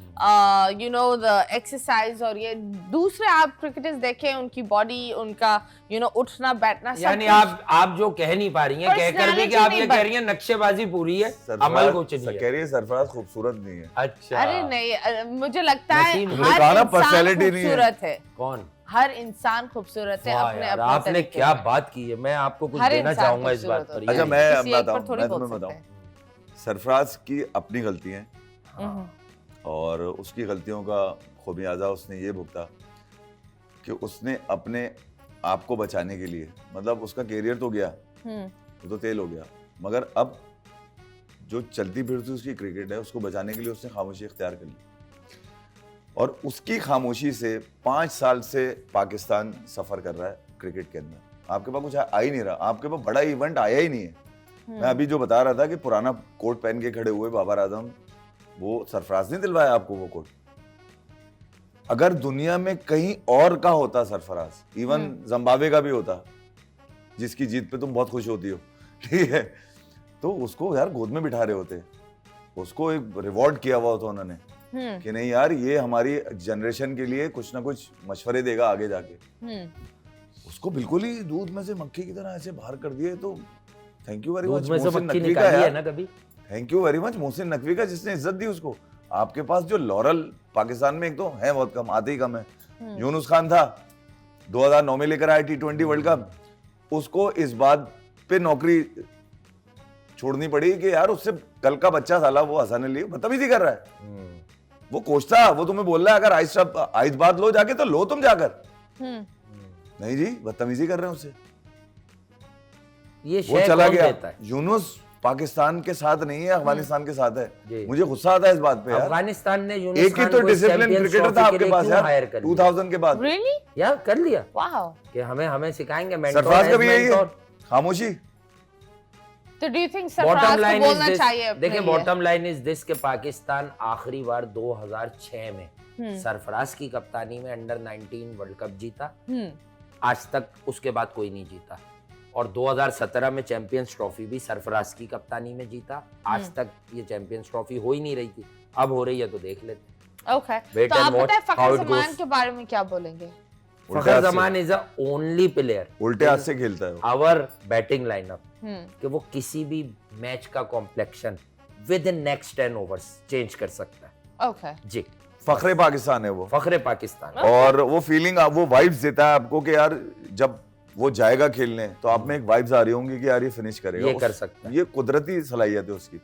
you know the exercise, और ये दूसरे आप क्रिकेटर्स देखें उनकी बॉडी, उनका यू नो उठना बैठना सब यानी कुछ। आप जो कह नहीं पा रही हैं, कहकर भी कि आप ये कह रही हैं नक्शेबाजी पूरी है, अमल कुछ नहीं कह है। रही है सरफराज खूबसूरत नहीं है। अच्छा, अरे नहीं, मुझे लगता है नसीम, उन्होंने हर कहा ना, इंसान personality नहीं है। खूबसूरत है, कौन? हर इंसान खूबसूरत है वाह अपने यार, अपने आपने तरीके क्या में। बात की है, मैं आपको कुछ हर देना इंसान चाहूंगा इस बात खूबसूरत पर। होता है। अच्छा, मैं किसी एक पर बताऊं, थोड़ी मैं बोल तुम्हें सकते बताऊं, हैं। सरफराज की अपनी गलती है हम्म, और उसकी गलतियों का खुमियाजा उसने ये भुगता कि उसने अपने आप को बचाने के लिए, मतलब उसका कैरियर तो गया, वो तो तेल हो गया, मगर अब जो चलती फिरती उसकी क्रिकेट है उसको बचाने के लिए उसने खामोशी इख्तियार कर ली। और उसकी खामोशी से 5 साल से पाकिस्तान सफर कर रहा है क्रिकेट के अंदर। आपके पास कुछ आ ही नहीं रहा, आपके पास बड़ा इवेंट आया ही नहीं है। मैं अभी जो बता रहा था कि पुराना कोट पहन के खड़े हुए बाबर आजम, वो सरफराज ने दिलवाया आपको वो कोट। अगर दुनिया में कहीं और का होता सरफराज, इवन जिम्बाब्वे का भी होता, जिसकी जीत पे तुम बहुत खुश होती हो, ठीक है, तो उसको यार गोद में बिठा रहे होते, उसको एक रिवॉर्ड किया हुआ होता उन्होंने कि नहीं यार ये हमारी जनरेशन के लिए कुछ ना कुछ मशवरे देगा आगे जाके। उसको बिल्कुल ही दूध में से मक्खी की तरह ऐसे बाहर कर दिए। तो थैंक यू वेरी मच दूध में से मोहसिन मक्खी नकवी का निकाली है यार, ना कभी। Thank you very much Mohsin Naqvi का, जिसने इज्जत दी उसको। आपके पास जो लॉरल पाकिस्तान में एक तो है बहुत कम, आते ही कम है। यूनुस खान था 2009 में लेकर आया T20 वर्ल्ड कप, उसको इस बात पे नौकरी छोड़नी पड़ी कि यार उससे कल का बच्चा साला वो हसन अली बदतमीजी कर रहा है। वो कोच था, वो तुम्हें बोल रहा है अगर आइस बात लो जाके तो लो तुम जाकर। नहीं जी, बदतमीजी कर रहे हैं उससे। ये वो शेख चला कौन गया। देता है? यूनुस पाकिस्तान के साथ नहीं है, अफगानिस्तान के साथ जी। है। मुझे गुस्सा आता है इस बात पे यार। अफगानिस्तान ने यूनुस एक ही खान तो को डिसिप्लिन चैंपियंस क्रिकेटर था ट्रॉफी के आपके लिए पास क्यों हायर यार कर लिया? 2000 के बाद। Really? या कर लिया Wow. कि हमें सिखाएंगे मेंटोर सरफराज का एज भी यही है, मेंटोर। खामोशी। तो do you think bottom Sarfaraz को लाइन इज बोलना दिस, चाहिए अपने देखिए लिए? बॉटम लाइन इज दिस कि पाकिस्तान आखिरी बार 2006 में सरफराज की कप्तानी में अंडर 19 वर्ल्ड कप जीता। आज तक उसके बाद कोई नहीं जीता। और 2017 में चैंपियंस ट्रॉफी भी सरफराज की कप्तानी में जीता। आज तक ये चैंपियंस ट्रॉफी हो ही नहीं रही थी, अब हो रही है तो देख लेते। Okay. Wait तो and आप watch बताएं how Fakhar it Zaman goes. के बारे में क्या बोलेंगे? उल्टे फखर हाथ से- Zaman is a only player उल्टे हाथ से खेलता है वो। आवर बैटिंग लाइनअप हम्म कि वो किसी भी मैच का complexion with in next 10 overs change कर सकता है। Okay. जी, फखरे पाकिस्तान है वो। फखरे पाकिस्तान। और वो फीलिंग, वो वाइब्स देता है आपको कि यार जब वो जाएगा खेलने तो आप में एक वाइब्स आ रही होंगी कि यार ये फिनिश करेगा। ये कर सकता है। ये कुदरती सलाहियत है उसकी।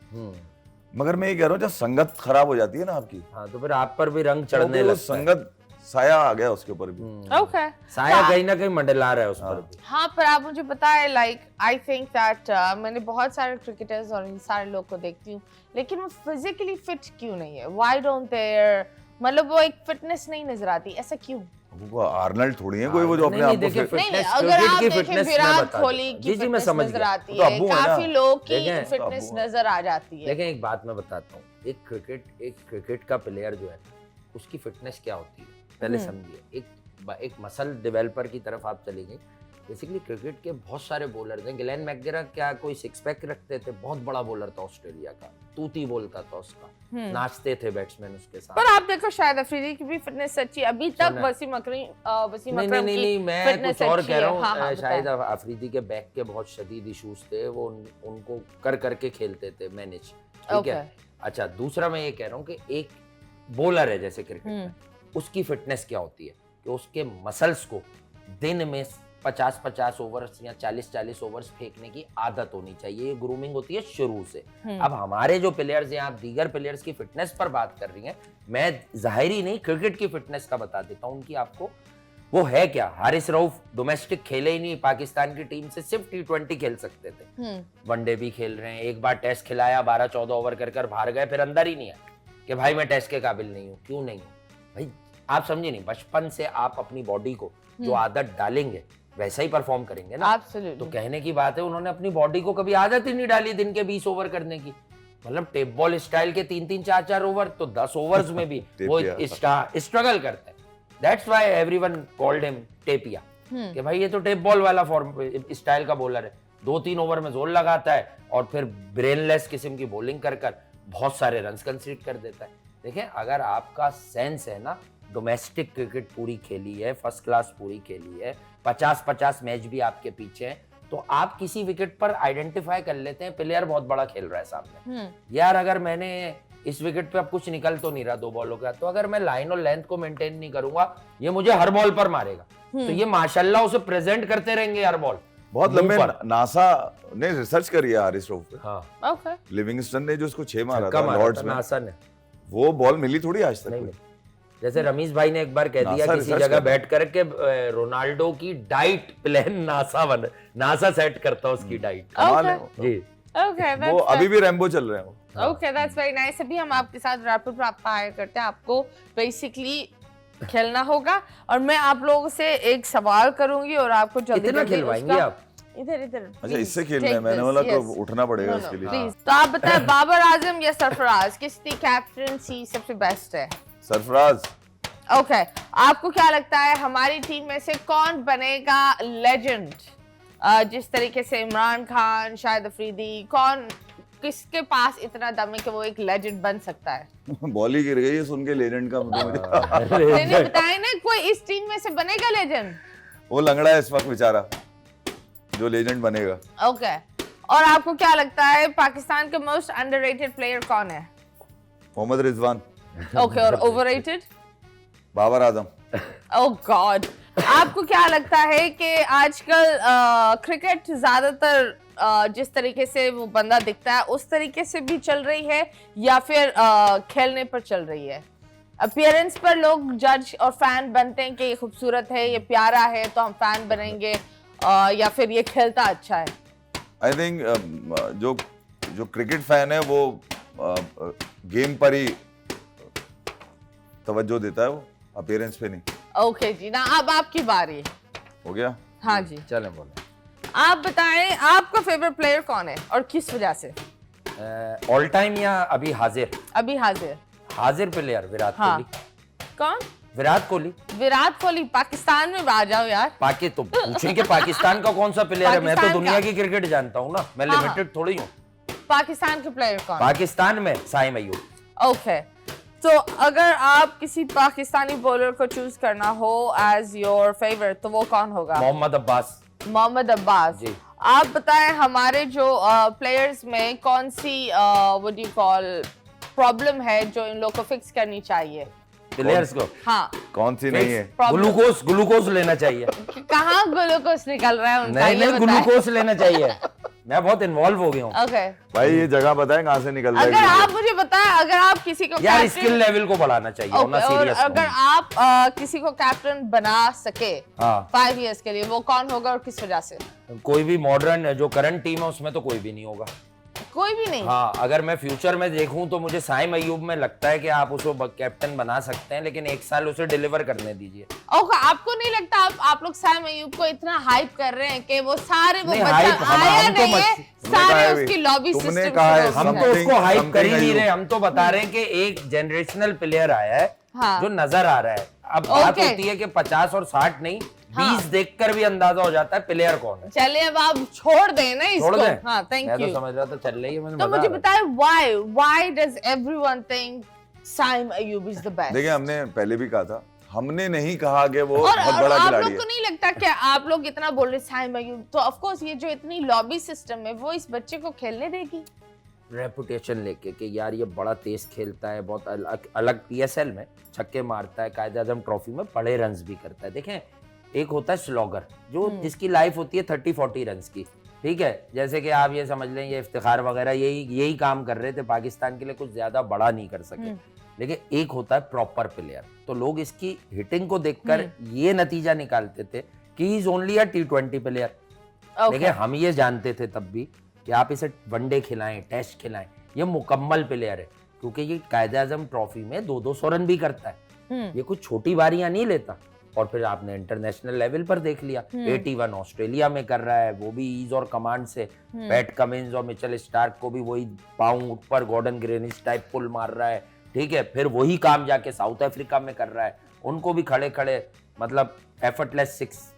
मगर मैं ये कह रहा हूँ जब संगत खराब हो जाती है ना आपकी, हाँ तो फिर आप पर भी रंग चढ़ने तो वो लगता है। संगत साया आ गया उसके ऊपर भी। Okay. साया तो कहीं ना कहीं मंडला रहा है उस पर भी। हाँ, पर आप मुझे बताएं, लाइक आई थिंक दैट मैंने बहुत सारे क्रिकेटर्स और इन सारे लोग को देखती हूँ, लेकिन वो फिजिकली फिट क्यों नहीं है? व्हाई डोंट देयर, मतलब वो एक फिटनेस नहीं नजर आती, ऐसा क्यों? वो आर्नल्ड थोड़ी है कोई वो जो अपने नहीं, आप को देखिए, फिट- नहीं, fitness, अगर cricket आप की देखें fitness मैं विराट बता कोहली दूं। की जी, जी, मैं फिटनेस समझ नजर गया। आती तो है, अब्बू है ना। काफी लोग की देखें, तो फिटनेस अब्बू है। नजर आ जाती है। देखें एक बात मैं बताता हूँ, एक क्रिकेट का प्लेयर जो है उसकी फिटनेस क्या होती है पहले समझिए। एक मसल डेवलपर की तरफ आप चली गई। बेसिकली क्रिकेट के बहुत सारे बॉलर हैं। ग्लेन मैकग्रा क्या कोई सिक्स पैक रखते थे? बहुत बड़ा बॉलर था ऑस्ट्रेलिया का, तूती बोलता था उसका, नाचते थे बैट्समैन उसके साथ। पर आप देखो शाहिद अफरीदी की भी फिटनेस अच्छी है अभी तक। सुना है। वसीम नहीं अकरम नहीं की नहीं, मैं फिटनेस कुछ और अच्छी कह है। रहा हूँ। हाँ, हाँ, शायद बताएं। अफरीदी के बैक के बहुत शदीद इश्यूज थे, वो उनको करके खेलते थे मैनेज, ठीक Okay. है। अच्छा, दूसरा मैं ये कह रहा हूँ कि एक बॉलर है जैसे क्रिकेट में, उसकी फिटनेस क्या होती है कि उसके मसल्स को दिन में 50-50 ओवर्स या 40-40 ओवर्स फेंकने की आदत होनी चाहिए। ये ग्रूमिंग होती है शुरू से। अब हमारे जो प्लेयर्स हैं, आप दीगर प्लेयर्स की फिटनेस पर बात कर रही हैं, मैं जाहिरी नहीं क्रिकेट की फिटनेस का बता देता हूँ उनकी आपको। वो है क्या, हारिस रऊफ डोमेस्टिक खेले ही नहीं, पाकिस्तान की टीम से सिर्फ T20 खेल सकते थे, वनडे भी खेल रहे हैं। एक बार टेस्ट खिलाया, 12-14 ओवर कर बाहर गए, फिर अंदर ही नहीं आए कि भाई मैं टेस्ट के काबिल नहीं हूँ। क्यों नहीं हूँ भाई? आप समझे नहीं, बचपन से आप अपनी बॉडी को जो आदत डालेंगे वैसा ही परफॉर्म करेंगे ना। Absolutely. तो कहने की बात है, उन्होंने अपनी बॉडी को कभी आदत ही नहीं डाली दिन के 20 ओवर करने की। मतलब टेप बॉल स्टाइल के 3-3, 4-4 ओवर, तो 10 ओवर्स में भी वो स्ट्रगल करते हैं। That's why everyone called him टेपिया, कि भाई ये तो टेप बॉल वाला फॉर्म स्टाइल का बॉलर है। 2-3 ओवर में जोर लगाता है और फिर ब्रेनलेस किस्म की बॉलिंग कर बहुत सारे रन्स कंसीड कर देता है। देखिए, अगर आपका सेंस है ना, डोमेस्टिक क्रिकेट पूरी खेली है, फर्स्ट क्लास पूरी खेली है, 50-50 मैच भी आपके पीछे हैं, तो आप किसी विकेट पर आइडेंटिफाई कर लेते हैं प्लेयर बहुत बड़ा खेल रहा है सामने। यार अगर मैंने इस विकेट पे अब कुछ निकल तो नहीं रहा 2 बॉलों का, तो अगर मैं लाइन और लेंथ को मेंटेन नहीं करूंगा, ये मुझे हर बॉल पर मारेगा। तो ये माशाल्लाह उसे प्रेजेंट करते रहेंगे हर बॉल। बहुत लंबे। नासा ने रिसर्च करी है हारिस रऊफ पे। हाँ, Okay. लिविंगस्टन ने जो उसको 6 मारा छक्का था मारा लॉर्ड्स था में, नासा ने। वो बॉल मिली थोड़ी आज तक नहीं कोई। मिली। जैसे रमीज भाई ने एक बार कह दिया नासा किसी रिसर्च जगह करता है। बैठ करके रोनाल्डो की डाइट प्लान नासा सेट करता उसकी डाइट। कमाल है Okay. वो तो। जी, Okay, वो that's अभी भी रैम्बो चल रहे हैं वो। Okay, that's very nice. अभी हम आपके साथ रैपिड पर आपका हायर करते हैं। आपको बेसिकली खेलना होगा और मैं आप लोगों से एक सवाल करूंगी और आपको जल्दी कितना जल्दी खिलवाएंगे उसका- आप? इधर अच्छा, इससे खेलना है? मैंने बोला तो उठना पड़ेगा इसके लिए। प्लीज। तो आप बताएं, बाबर आजम या सरफराज, किसकी कैप्टनसी सबसे बेस्ट है? सरफराज। ओके, आपको क्या लगता है हमारी टीम में से कौन बनेगा लेजेंड? जिस तरीके से इमरान खान, शाहिद अफरीदी, कौन, किसके पास इतना दम है कि वो एक लेजेंड बन सकता है? बॉल ही गिर गई है सुन के लेजेंड का मुझे। मैंने बताया ना, कोई इस टीम में से बनेगा लेजेंड? वो लंगड़ा है इस वक्त बेचारा जो लेजेंड बनेगा। ओके, और आपको क्या लगता है पाकिस्तान के मोस्ट अंडररेटेड प्लेयर कौन है? मोहम्मद रिजवान। ओके, और ओवररेटेड? बाबर आजम। ओह गॉड, आपको क्या लगता है कि आजकल क्रिकेट ज्यादातर जिस तरीके से वो बंदा दिखता है उस तरीके से भी चल रही है या फिर खेलने पर चल रही है? अपीयरेंस पर लोग जज और फैन बनते हैं कि ये खूबसूरत है, ये प्यारा है तो हम फैन बनेंगे, या फिर ये खेलता अच्छा है? आई थिंक जो जो क्रिकेट फैन है वो गेम पर ही तवज्जो देता है, वो अपीयरेंस पे नहीं। ओके जी, ना अब आपकी बारी। हो गया? हाँ जी, चलें बोले। आप बताएं आपका फेवरेट प्लेयर कौन है और किस वजह से? ऑल टाइम या अभी हाजिर? अभी हाजिर प्लेयर विराट हाँ। कोहली। कौन? विराट कोहली। विराट कोहली पाकिस्तान में आ जाओ यार। तो पूछें कि पाकिस्तान का कौन सा प्लेयर है? मैं तो पाकिस्तान दुनिया का। की क्रिकेट जानता हूँ ना, मैं हाँ। लिमिटेड थोड़ी हूँ। पाकिस्तान के प्लेयर कौन? पाकिस्तान में साइम अय्यूब। ओके, तो अगर आप किसी पाकिस्तानी बॉलर को चूज करना हो एज योर फेवरेट तो वो कौन होगा? मोहम्मद अब्बास। मोहम्मद अब्बास जी। आप बताएं हमारे जो प्लेयर्स में कौन see what do you call problem है जो इन लोगों को फिक्स करनी चाहिए? प्लेयर्स को हाँ, कौन सी नहीं है? प्रॉब्लम ग्लूकोज लेना चाहिए। कहाँ ग्लूकोज निकल रहा है उनका? नहीं ग्लूकोज लेना चाहिए। मैं बहुत इन्वॉल्व हो गया हूँ। ओके, भाई ये जगह बताएं कहाँ से निकल रहा है? अगर आप मुझे बताएं, अगर आप किसी को यार captain- स्किल लेवल को बढ़ाना चाहिए, Okay, वरना और सीरियस अगर आप किसी को कैप्टन बना सके हाँ 5 इयर्स के लिए, वो कौन होगा और किस वजह से? कोई भी मॉडर्न जो करंट टीम है उसमें तो कोई भी नहीं होगा। कोई भी नहीं? हाँ, अगर मैं फ्यूचर में देखूं तो मुझे साइम अय्यूब में लगता है कि आप उसको कैप्टन बना सकते हैं, लेकिन 1 साल उसे डिलीवर करने दीजिए। ओके, आपको नहीं लगता आप लोग सैम अय्यूब को इतना हाइप कर रहे हैं कि वो सारे वो नहीं, बच्चा hype आया हम तो नहीं है, तुमने कहा सारे है उसकी भी, लॉबी तुमने सिस्टम कहा है, हम तो Something- उसको हाइप कर ही something नहीं रहे, अय्यूब। हम तो बता रहे हैं कि एक जनरेशनल प्लेयर आया है हाँ। जो नजर आ रहा है। अब बात Okay. होती है कि 50 और 60 नहीं, हाँ। 20 देखकर भी अंदाजा हो जाता है प्लेयर कौन है। चलिए अब आप छोड़ दें ना इसको। छोड़ दें? हाँ, थैंक मैं यू। तो समझ रहा था चल रही है, मैंने तो बता मुझे रहा। बताएं why does everyone think Saim Ayub is the best? देखिए हमने पहले भी कहा था, हमने नहीं कहा कि वो और बहुत बड़ा आप खिलाड़ी लोग है। को नहीं लगता कि आप लोग इतना बोल रहे सैम अय्यूब, तो ऑफ कोर्स ये जो इतनी लॉबी सिस्टम है वो इस बच्चे को खेलने देगी? रेपुटेशन लेके कि यार ये बड़ा तेज खेलता है, बहुत अलग पीएसएल में छक्के मारता है, कायदे आजम ट्रॉफी में बड़े रन्स भी करता है। देखें, एक होता है स्लॉगर जो जिसकी लाइफ होती है 30-40 रन्स की, ठीक है, जैसे कि आप ये समझ लें ये इफ्तिखार वगैरह यही काम कर रहे थे पाकिस्तान के लिए, कुछ ज्यादा बड़ा नहीं कर सके। लेकिन एक होता है प्रॉपर प्लेयर, तो लोग इसकी हिटिंग को देखकर ये नतीजा निकालते थे कि he is only a T20 player. लेकिन हम ये जानते थे तब भी कि आप इसे वनडे खिलाएं, टेस्ट खिलाएं, ये मुकम्मल प्लेयर है, क्योंकि ये कायदे आजम ट्रॉफी में 200 रन भी करता है, ये कुछ छोटी बारियां नहीं लेता। और फिर आपने इंटरनेशनल लेवल पर देख लिया, 81 ऑस्ट्रेलिया में कर रहा है, वो भी ईज और कमांड से। पैट कमिंस और मिचेल स्टार्क को भी वही पाँव ऊपर गॉर्डन ग्रेनिस टाइप पुल मार रहा है, ठीक है, फिर वही काम जाके साउथ अफ्रीका में कर रहा है, उनको भी खड़े खड़े मतलब एफर्टलेस 6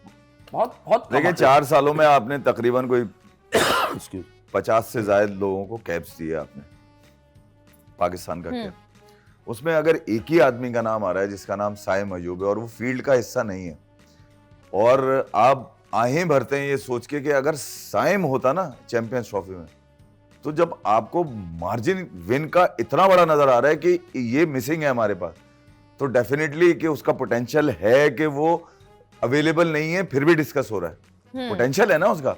बहुत देखिए 4 सालों में आपने तकरीबन कोई 50 से ज्यादा लोगों को कैप्स दिए आपने, पाकिस्तान का कैप। उसमें अगर एक ही आदमी का नाम आ रहा है जिसका नाम साइम अय्यूब है और वो फील्ड का हिस्सा नहीं है, और आप आहें भरते हैं ये सोच के कि अगर साइम होता ना चैंपियंस ट्रॉफी में, तो जब आपको मार्जिन विन का इतना बड़ा नजर आ रहा है कि ये मिसिंग है हमारे पास, तो डेफिनेटली कि उसका पोटेंशियल है कि वो अवेलेबल नहीं है, फिर भी डिस्कस हो रहा है, पोटेंशियल है ना उसका।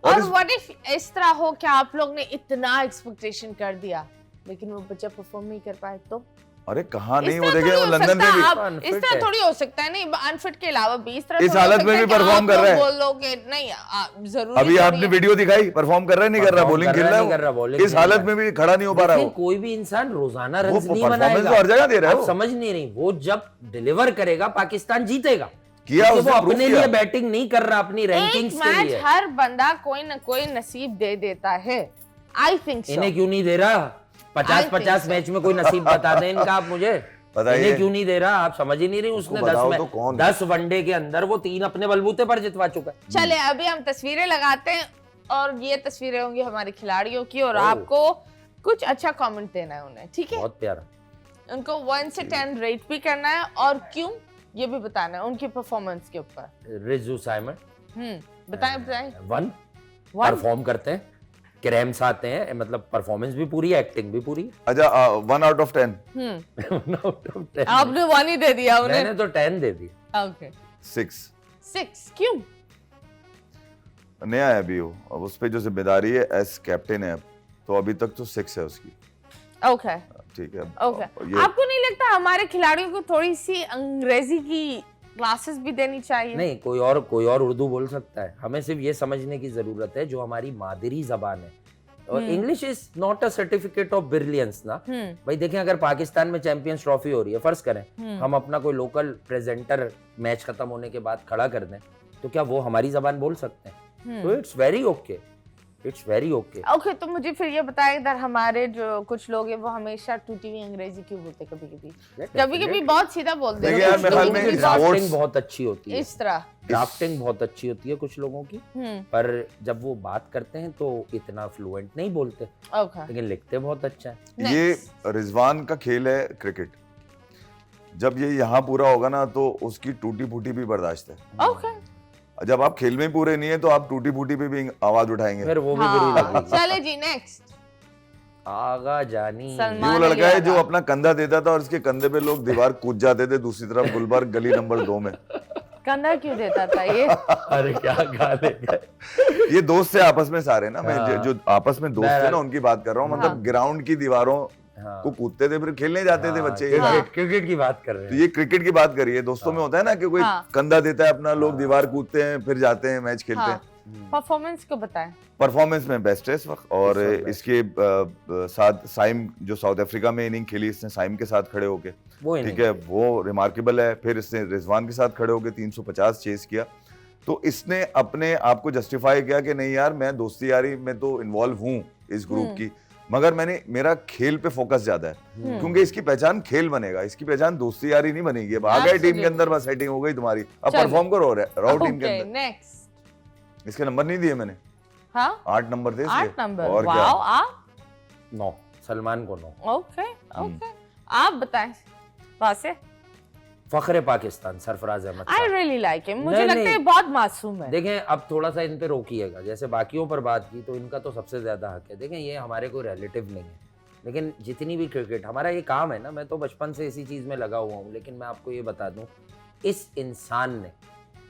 और व्हाट इफ इस तरह हो कि आप लोग ने इतना एक्सपेक्टेशन कर दिया लेकिन वो बच्चा परफॉर्म नहीं कर पाए तो? अरे कहाँ नहीं, इस वो तरह देखे थोड़ी वो हो लंदन में सकता भी है, आप Unfit इस तरह है। थोड़ी हो सकता है, नहीं अनफिट के अलावा भी इस तरह इस थोड़ी हो हालत सकता में है भी कि आप perform कर लोग रहा है। बोल लो कि नहीं जरूरी अभी थोड़ी आपने है। वीडियो दिखाई, परफॉर्म कर रहा है नहीं कर रहा, Perform बॉलिंग कर खेल रहा रहा नहीं कर रहा, है bowling वो, इस खेल हालत रहा में भी खड़ा नहीं हो पा रहा देखिए, वो। कोई भी इंसान रोजाना वो रन नहीं performance बनाएगा, तो हर जगह दे रहा है आप वो। समझ नहीं रही, वो जब डिलीवर करेगा पाकिस्तान जीतेगा, किया क्योंकि उसने, वो prove अपने किया। लिए बैटिंग नहीं कर रहा, अपनी एक रैंकिंग्स के मैच लिए। हर बंदा कोई ना कोई नसीब दे देता है, आई थिंक सो। इन्हें क्यों नहीं दे रहा? I 50-50 think मैच में कोई नसीब बता दें इनका आप मुझे। बताइए। इन्हें क्यों नहीं दे रहा? आप समझ ही नहीं रही, उसने बताओ तो कौन? 10 वनडे के अंदर वो 3 अपने बलबूते पर जितवा चुका है। चले अभी हम तस्वीरें लगाते हैं और ये तस्वीरें होंगी हमारे खिलाड़ियों की और आपको कुछ अच्छा कमेंट देना है उन्हें, ठीक है? बहुत प्यारा। उनको 1 से 10 रेट भी करना है और क्यों ये भी बताना है उनकी परफॉर्मेंस के ऊपर। रिजू साइमन बताएं 1 परफॉर्म करते हैं, क्रैम्स आते हैं, मतलब परफॉर्मेंस भी पूरी है, एक्टिंग भी पूरी है। अच्छा 1 out of 10 आपने 1 ही दे दिया उन्हें। मैंने तो 10 दे दिया। ओके 6 क्यों? नया है अभी वो, अब उस पे जो जिम्मेदारी है एज कैप्टन है अब, तो अभी तक तो 6 है उसकी। ओके ठीक है। ओके, ये आपको नहीं लगता हमारे खिलाड़ियों को थोड़ी सी अंग्रेजी की क्लासेस भी देनी चाहिए? नहीं, कोई और उर्दू बोल सकता है, हमें सिर्फ ये समझने की जरूरत है जो हमारी मादरी जबान है। और English is not a certificate of brilliance ना। भाई देखें, अगर पाकिस्तान में चैंपियंस ट्रॉफी हो रही है, फर्ज करें हम अपना कोई लोकल प्रेजेंटर मैच खत्म होने के बाद खड़ा कर दें, तो क्या वो हमारी जबान बोल सकते हैं? तो it's very okay, it's very okay. Okay, तो मुझे फिर ये बताएं, इधर हमारे जो कुछ लोग हैं वो हमेशा टूटी हुई अंग्रेजी क्यों बोलते? कभी-कभी बहुत सीधा बोलते देखिए यार, मेरे ख्याल में ड्राफ्टिंग बहुत अच्छी होती है, इस तरह ड्राफ्टिंग बहुत अच्छी होती है कुछ लोगों की, पर जब वो बात करते हैं तो इतना फ्लुएंट नहीं बोलते, ओके। लेकिन लिखते बहुत अच्छा है। ये रिजवान का खेल है क्रिकेट। जब ये यहाँ पूरा होगा ना तो उसकी टूटी फूटी भी बर्दाश्त है। ओके, जब आप खेल में ही पूरे नहीं है तो आप टूटी फूटी पे भी आवाज उठाएंगे। फिर वो भी बुरी हाँ, लगेगी। चले जी नेक्स्ट। आगा जानी सलमान ये वो लड़का अली है जो आगा। अपना कंधा देता था और उसके कंधे पे लोग दीवार कूद जाते थे दूसरी तरफ गुलबर्ग गली नंबर 2 में। कंधा क्यों देता था ये? अरे क्या गाने ये दोस्त है आपस में सारे ना, मैं जो आपस में दोस्त है ना उनकी बात कर रहा हूँ। मतलब ग्राउंड की दीवारों को कूदते थे, फिर खेलने जाते थे बच्चे। क्रिकेट की बात कर रहे तो हैं। ये क्रिकेट की बात करिए, दोस्तों में होता है ना कि कोई कंधा देता है अपना, लोग दीवार कूदते हैं फिर जाते हैं मैच खेलते हैं। परफॉर्मेंस को बताएं। परफॉर्मेंस में बेस्ट है इस वक्त। और इसके साथ साइम जो साउथ अफ्रीका में इनिंग खेली इसने साइम के साथ खड़े होके, ठीक है, वो रिमार्केबल है। फिर इसने रिजवान के साथ खड़े होके 350 चेस किया। तो इसने अपने आप को जस्टिफाई किया कि नहीं यार, मैं दोस्ती यारी में तो इन्वॉल्व हूँ इस ग्रुप की, मगर मेरा खेल पे फोकस ज्यादा है, क्योंकि इसकी पहचान खेल बनेगा, इसकी पहचान दोस्ती यारी नहीं बनेगी। अब आ गए टीम के अंदर, बस सेटिंग हो गई तुम्हारी, अब परफॉर्म करो रहो टीम के अंदर। नेक्स्ट। इसके नंबर नहीं दिए मैंने। हाँ, 8 नंबर थे इसके। 8 नंबर। और क्या? वाओ, आप 9, सलमान को 9। ओके ओके, आप बताएं। वासे, फख्र पाकिस्तान सरफराज अहमद आई साहब। Really like him. मुझे नहीं, लगता है नहीं। ये बहुत मासूम है। देखें, अब थोड़ा सा इन पे रोकिएगा, जैसे बाकियों पर बात की तो इनका तो सबसे ज्यादा हक है। देखें, ये हमारे कोई रिलेटिव नहीं है, लेकिन जितनी भी क्रिकेट हमारा ये काम है ना, मैं तो बचपन से इसी चीज में लगा हुआ हूँ। लेकिन मैं आपको ये बता दूं, इस इंसान ने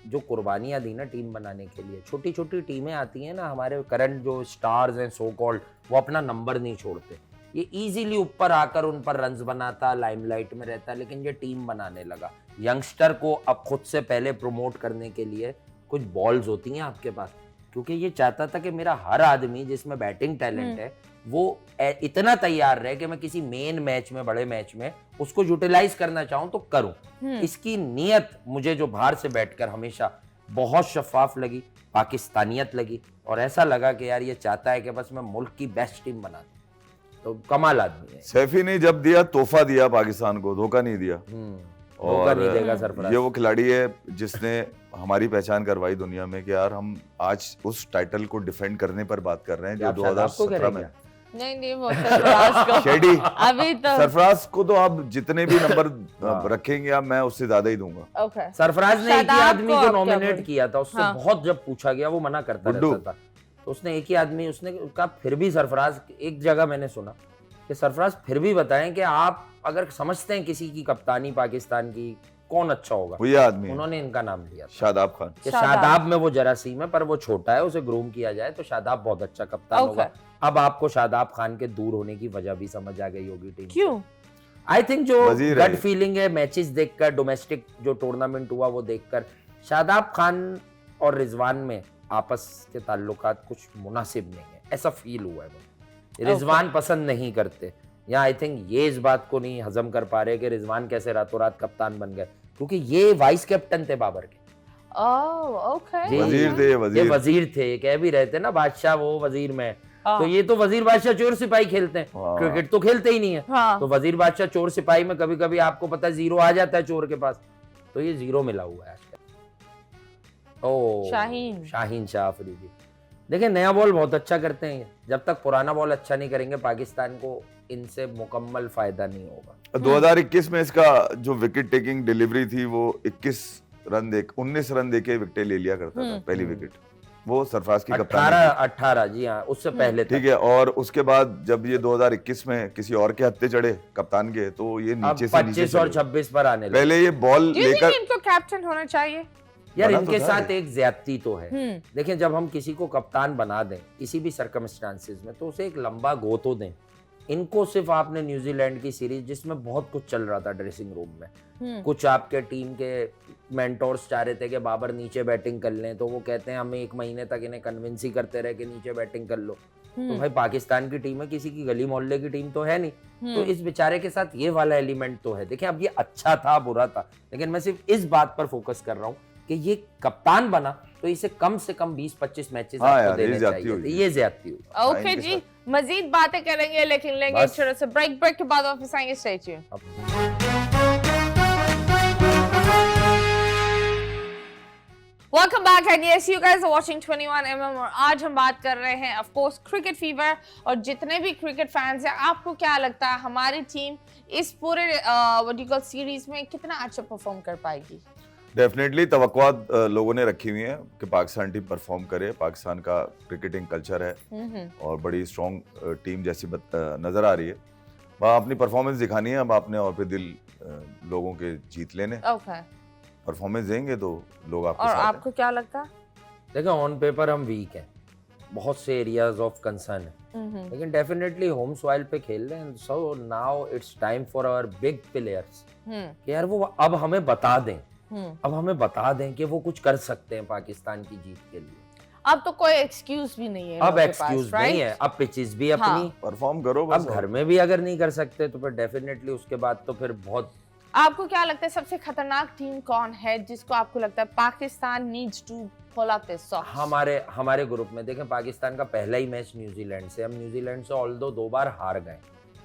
जो कुर्बानियां दी ना टीम बनाने के लिए, छोटी छोटी टीमें आती हैं ना, हमारे करंट जो स्टार्स हैं सो कॉल्ड, वो अपना नंबर नहीं छोड़ते। ये इजीली ऊपर आकर उन पर रन्स बनाता, लाइमलाइट में रहता, लेकिन ये टीम बनाने लगा। यंगस्टर को अब खुद से पहले प्रमोट करने के लिए कुछ बॉल्स होती हैं आपके पास, क्योंकि ये चाहता था कि मेरा हर आदमी जिसमें बैटिंग टैलेंट है वो इतना तैयार रहे कि मैं किसी मेन मैच में, बड़े मैच में उसको यूटिलाइज करना चाहूं तो करूं। इसकी नीयत मुझे जो बाहर से बैठकर हमेशा बहुत शफाफ लगी, पाकिस्तानियत लगी, और ऐसा लगा कि यार ये चाहता है कि बस मैं मुल्क की बेस्ट टीम बना दूं। तो कमाल आदमी है। सैफी ने जब दिया तोहफा दिया पाकिस्तान को, धोखा नहीं दिया। धोखा नहीं देगा सरफराज। ये वो खिलाड़ी है जिसने हमारी पहचान करवाई दुनिया में कि यार हम आज उस टाइटल को डिफेंड करने पर बात कर रहे हैं जो 2017 में। नहीं वो सरफराज को शेडी अभी तो सरफराज को तो आप जितने भी नंबर रखेंगे आप, मैं उससे ज्यादा ही दूंगा। ओके। सरफराज ने एक ही शादाब आदमी को को आप क्या नॉमिनेट बोल- किया था, उससे हाँ। बहुत जब पूछा गया वो मना करता गुड्डू। रहता था, तो उसने एक ही आदमी उसने कहा, फिर भी सरफराज, एक जगह मैंने सुना कि सरफराज फिर भी बताएं कि आप अगर समझते हैं किसी की कप्तानी पाकिस्तान की कौन अच्छा होगा, वो ये आदमी है, उन्होंने इनका नाम लिया था शादाब खान। कि शादाब। शादाब में वो जरासीम है, पर वो छोटा है, उसे ग्रूम किया जाए तो शादाब बहुत अच्छा कप्तान Okay. होगा। अब आपको शादाब खान के दूर होने की वजह भी समझ आ गई होगी टीम। क्यों? आई थिंक जो वजीर है गट ये। फीलिंग है मैचेस देखकर, डोमेस्टिक जो टूर्नामेंट हुआ वो देखकर, शादाब खान और रिजवान में आपस के ताल्लुकात कुछ मुनासिब नहीं है, ऐसा फील हुआ है मुझे। रिजवान पसंद नहीं करते, या आई थिंक ये इस बात को नहीं हजम कर पा रहे कि रिजवान कैसे रातों रात कप्तान बन गए, क्योंकि ये वाइस कैप्टन थे बाबर के। Oh okay. जी। वजीर थे ये वजीर। वजीर थे, कह भी रहते ना बादशाह वो वजीर में, तो ये तो वजीर बादशाह चोर सिपाही खेलते हैं, हाँ। क्रिकेट तो खेलते ही नहीं है। हाँ। तो वजीर बादशाह चोर सिपाही में कभी कभी आपको पता है 0 आ जाता है चोर के पास, तो ये 0 मिला हुआ है आजकल। ओ शाहीन शाह अफरीदी। देखिए, नया बॉल बहुत अच्छा करते हैं, जब तक पुराना बॉल अच्छा नहीं करेंगे पाकिस्तान को इनसे मुकम्मल फायदा नहीं होगा। 2021 में इसका जो विकेट टेकिंग डिलीवरी थी वो 19 रन देके विकेट ले लिया करता था, पहली विकेट वो सरफराज की कप्तानी 18 जी हाँ, उससे पहले ठीक है। और उसके बाद जब ये 2021 में किसी और के हत्थे चढ़े कप्तान के, तो ये अब नीचे से नीचे 25 और चले। 26 पर आने लगे। पहले ये बॉल लेकर इनको कैप्टन होना चाहिए। यार बना तो इनके था साथ ये। एक ज्यादती तो है। देखिए, जब हम किसी को कप्तान बना दें किसी भी सर्कमस्टांसेस में, तो उसे एक लंबा गो तो दें। इनको सिर्फ आपने न्यूजीलैंड की सीरीज जिसमें बहुत कुछ चल रहा था ड्रेसिंग रूम में, कुछ आपके टीम के मेंटोर्स चाह रहे थे कि बाबर नीचे बैटिंग कर लें, तो वो कहते हैं हमें 1 महीने तक इन्हें कन्विंस ही करते रहे कि नीचे बैटिंग कर लो। तो भाई पाकिस्तान की टीम है, किसी की गली मोहल्ले की टीम तो है नहीं, तो इस बेचारे के साथ ये वाला एलिमेंट तो है। देखिए अब ये अच्छा था बुरा था, लेकिन मैं सिर्फ इस बात पर फोकस कर रहा हूँ कि ये कप्तान बना तो इसे कम से कम 20-25 मैचेस आपको देने चाहिए। ये ज्यादती हुई। ओके जी, मजीद बातें करेंगे लेकिन लेंगे एक छोटा सा ब्रेक। ब्रेक के बाद वापस आएंगे। Stay tuned. Welcome back and yes you guys are watching 21mm और आज हम बात कर रहे हैं ऑफ कोर्स क्रिकेट फीवर। और जितने भी क्रिकेट फैंस हैं, आपको क्या लगता है हमारी टीम इस पूरे व्हाट सीरीज में कितना अच्छा परफॉर्म कर पाएगी? डेफिनेटली तवक्कुआत लोगों ने रखी हुई है कि पाकिस्तान टीम परफॉर्म करे। पाकिस्तान का क्रिकेटिंग कल्चर है और बड़ी स्ट्रॉन्ग टीम जैसी नजर आ रही है। वहाँ अपनी परफॉर्मेंस दिखानी है, अब आपने और पे दिल लोगों के जीत लेने। ओके, परफॉर्मेंस देंगे तो लोग आपके और साथ आपको हैं। क्या लगता है? देखो ऑन पेपर हम वीक हैं, बहुत से एरियाज ऑफ कंसर्न है, लेकिन डेफिनेटली होम सॉइल पे खेल रहे हैं। So now it's time for our big players कि यार वो अब हमें बता दें, अब हमें बता दें कि वो कुछ कर सकते हैं पाकिस्तान की जीत के लिए। अब तो कोई एक्सक्यूज भी नहीं है अब लोगों के पास, एक्सक्यूज right? नहीं है, अब पिचेस भी अपनी, परफॉर्म करो अब बस। घर में भी अगर नहीं कर सकते तो फिर डेफिनेटली उसके बाद तो फिर बहुत। आपको क्या लगता है सबसे खतरनाक टीम कौन है जिसको आपको लगता है Pakistan needs to pull up his socks? हमारे ग्रुप में देखें, पाकिस्तान का पहला ही मैच न्यूजीलैंड से, हम न्यूजीलैंड से ऑल्दो 2 बार हार गए,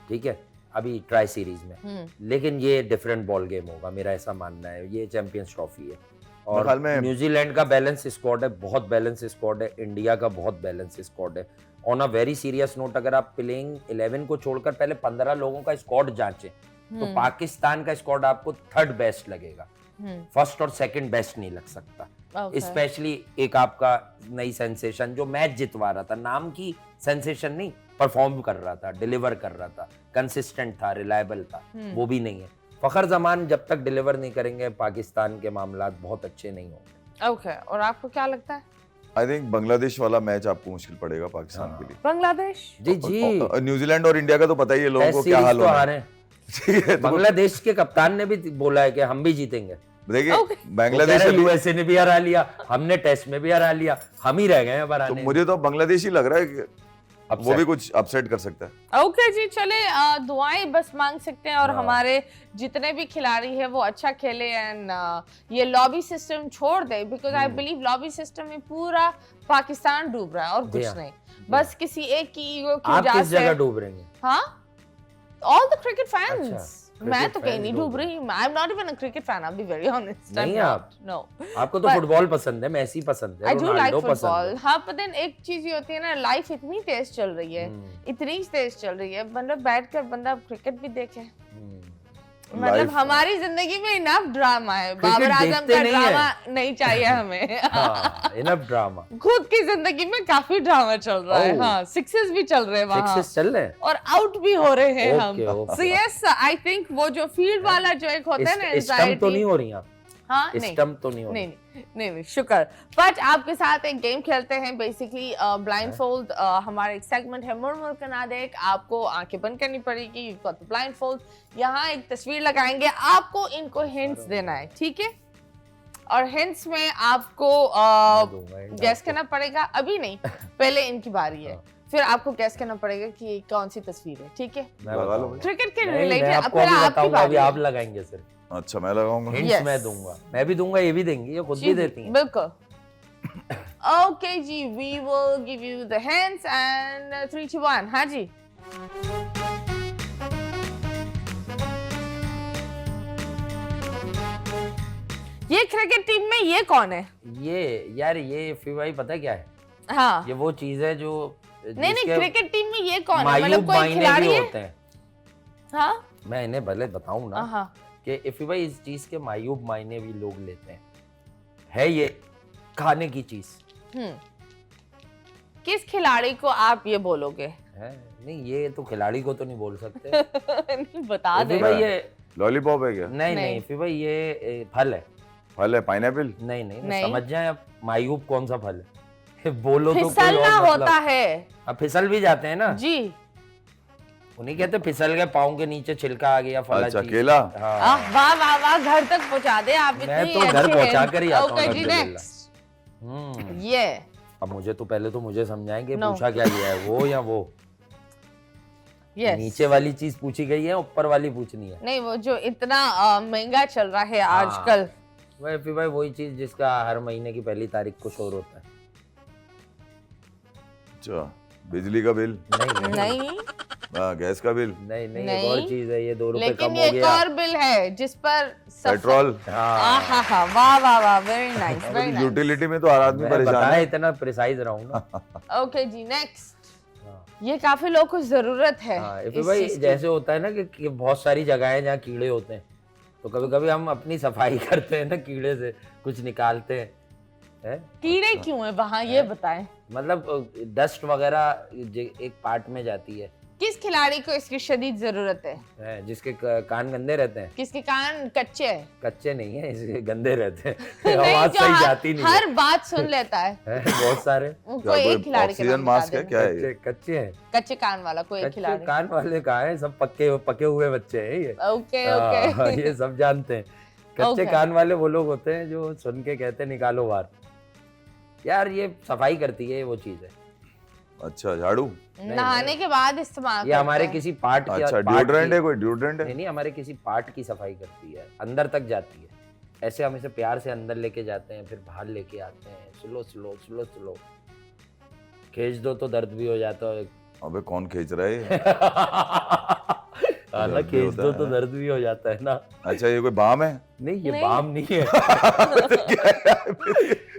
ठीक है, अभी ट्राई सीरीज में, लेकिन ये डिफरेंट बॉल गेम होगा, मेरा ऐसा मानना है। ये चैंपियंस ट्रॉफी है और न्यूजीलैंड का बैलेंस स्क्वाड है, बहुत बैलेंस स्क्वाड है, इंडिया का बहुत बैलेंस स्क्वाड है। On a very serious note, अगर आप प्लेइंग 11 को छोड़कर पहले 15 लोगों का स्क्वाड जांचें तो पाकिस्तान का स्क्वाड आपको 3rd बेस्ट लगेगा, 1st और 2nd बेस्ट नहीं लग सकता। स्पेशली एक आपका नई सेंसेशन जो मैच जितवा रहा था, नाम की सेंसेशन नहीं, परफॉर्म कर रहा था, डिलीवर कर रहा था, कंसिस्टेंट था, रिलायबल था, वो भी नहीं है। फखर जमान जब तक डिलीवर नहीं करेंगे पाकिस्तान के मामलात बहुत अच्छे नहीं होंगे। ओके, और आपको क्या लगता है? आई थिंक बांग्लादेश वाला मैच आपको मुश्किल पड़ेगा पाकिस्तान के लिए। बांग्लादेश जी न्यूजीलैंड और इंडिया का तो पता ही है लोगों को क्या हाल होना है। बांग्लादेश के कप्तान ने भी बोला है कि हम भी जीतेंगे। देखिए बांग्लादेश यूएसए ने भी हरा लिया, हमने टेस्ट में भी हरा लिया, हम ही रह गए हैं तो मुझे तो बांग्लादेश ही लग रहा है कि वो भी कुछ अपसेट कर सकता है। ओके जी, चले दुआएं बस मांग सकते हैं और हमारे जितने भी खिलाड़ी हैं वो अच्छा खेले एंड ये लॉबी सिस्टम छोड़ दे, because I believe lobby system में पूरा पाकिस्तान डूब रहा है और कुछ नहीं, बस किसी एक की ईगो की वजह से। आप किस जगह डूब रहे हैं? हाँ, ऑल द क्रिकेट फैंस। मैं तो कहीं नहीं डूब रही, I am not even a cricket fan, I will be very honest. नहीं आप, नो, आपको तो फुटबॉल पसंद है, मेसी पसंद है, आई डू लाइक रोनाल्डो पसंद फुटबॉल। है। हाँ, पर देन एक चीज ये होती है ना, लाइफ इतनी तेज चल रही है, इतनी तेज चल रही है, मतलब बैठकर बंदा क्रिकेट भी देखे। मतलब हमारी जिंदगी में इनफ ड्रामा है, बाबर आजम का ड्रामा नहीं चाहिए हमें। इनफ ड्रामा, खुद की जिंदगी में काफी ड्रामा चल रहा है। हाँ, सिक्सेस भी चल रहे हैं वहाँ, सिक्सेस चल रहे हैं और आउट भी हो रहे हैं हम। okay. So yes, I think वो जो फील्ड वाला जो एक होता है ना, स्टंप तो नहीं हो रही आप? हाँ, स्टंप तो नहीं हो रही। नहीं, शुक्र। बट आपके साथ एक गेम खेलते हैं, बेसिकली ब्लाइंडफोल्ड। हमारा एक सेगमेंट है मुड़ कर ना देख, आपको आंखें बंद करनी पड़ेगी, यू गॉट द ब्लाइंडफोल्ड। यहाँ एक तस्वीर लगाएंगे, आपको इनको हिंट्स देना है, ठीक है? और हिंट्स में आपको गैस करना पड़ेगा, अभी नहीं, पहले इनकी बारी है, फिर आपको गैस करना पड़ेगा कि कौन सी तस्वीर है, ठीक है? क्रिकेट के रिलेटेड आपकी बारी। आप लगाएंगे सिर्फ? अच्छा, मैं लगाऊंगा। हिंट्स मैं दूंगा, मैं भी दूंगा, ये भी देंगी, ये खुद भी देती हैं। बिल्कुल। ओके जी, we will give you the hints and 3 2 1। हाँ जी, ये क्रिकेट टीम में ये कौन है? ये यार, ये फीवाई पता है क्या है? हाँ, ये वो चीज है जो नहीं, क्रिकेट टीम में ये कौन है? मायूब मतलब कोई मायने खिलाड़ी भी है? होते हैं। हाँ, मैं इन्हें भले बताऊं ना हाँ, कि इफीवाई इस चीज के मायूब मायने भी लोग लेते हैं। है ये खाने की चीज किस खिलाड़ी को आप ये बोलोगे? है? नहीं, ये तो खिलाड़ी को तो नहीं बोल सकते। नहीं, बता दे भाई, ये लॉलीपॉप है क्या? नहीं फिर ये फल है। फल है? पाइनएप्पल? नहीं, समझ जाए आप, मायूब कौन सा फल है? बोलो तो कोई फिसलना और होता है। अब फिसल भी जाते हैं ना जी, उन्हीं कहते फिसल गए पाँव के नीचे छिलका आ गया फला अच्छा चीज। केला। हाँ वाह वाह वाह, घर तक पहुंचा दे आप। मैं इतनी तो घर अच्छी पहुंचा है। कर ही आता हूँ, ओके जी, अल्हम्दुलिल्लाह। नेक्स्ट ये अब मुझे तो पहले तो मुझे समझाएंगे No. पूछा क्या गया है, वो या वो? यस नीचे वाली चीज पूछी गई है, ऊपर वाली पूछनी है। नहीं, वो जो इतना महंगा चल रहा है हाँ। आजकल। वही फिर भाई वही चीज जिसका हर महीने की पहली तारीख को शोर होता है। अच्छा बिजली का बिल, नहीं नहीं गैस का बिल, नहीं नहीं, नहीं। एक और चीज है, ये 2 रुपए लेकिन कम ये हो एक गया। और बिल है जिस पर पेट्रोल। हाँ आहा, वाह वाह वाह, very nice very nice. Utility में तो हर आदमी मैं परेशान बताया है। इतना प्रिसाइज रहा हूँ ना। ओके जी, नेक्स्ट हाँ। ये काफी लोगों को जरूरत है हाँ, इस फिर भाई चीज की। जैसे होता है ना कि बहुत सारी जगह है जहाँ कीड़े होते हैं, तो कभी कभी हम अपनी सफाई करते हैं ना, कीड़े से कुछ निकालते हैं, है? कीड़े क्यों है वहाँ, ये बताएं। मतलब डस्ट वगैरह एक पार्ट में जाती है, किस खिलाड़ी को इसकी शदीद जरूरत है? जिसके कान गंदे रहते हैं। किसके कान कच्चे है? कच्चे नहीं है, इसके गंदे रहते हैं, नहीं, आवाज जो सही जाती नहीं हर बात सुन लेता है। है। बहुत सारे कोई क्या एक कोई खिलाड़ी के ऑक्सीजन नाम बता मास्क है देना। क्या है ये? कच्चे हैं। कच्चे कान वाला कोई एक कच्चे खिलाड़ी। कान वाले कहाँ है, सब पके हुए बच्चे हैं ये। ओके हाँ, ओके ये सब जानते हैं। कच्चे Okay. कान वाले वो लोग होते हैं जो सुन के कहते हैं निकालो बाहर। यार ये सफाई करती है, वो चीज है। अच्छा झाड़ू। नहाने के बाद इस्तेमाल ये हमारे करते हैं। किसी पार्ट की अच्छा पार्ट डिओड्रेंट की- है, कोई डिओड्रेंट है? नहीं नहीं, हमारे किसी पार्ट की सफाई करती है, अंदर तक जाती है। ऐसे हम इसे प्यार से अंदर लेके जाते हैं, फिर बाहर लेके आते हैं, स्लो स्लो स्लो स्लो। खींच दो तो दर्द भी हो जाता है। अबे कौन खींच रहा है ये? हाँ ना, दर्द भी खींच होता दो है तो ना? दर्द भी हो जाता है ना। अच्छा ये कोई बाम है? नहीं ये नहीं। बाम नहीं है।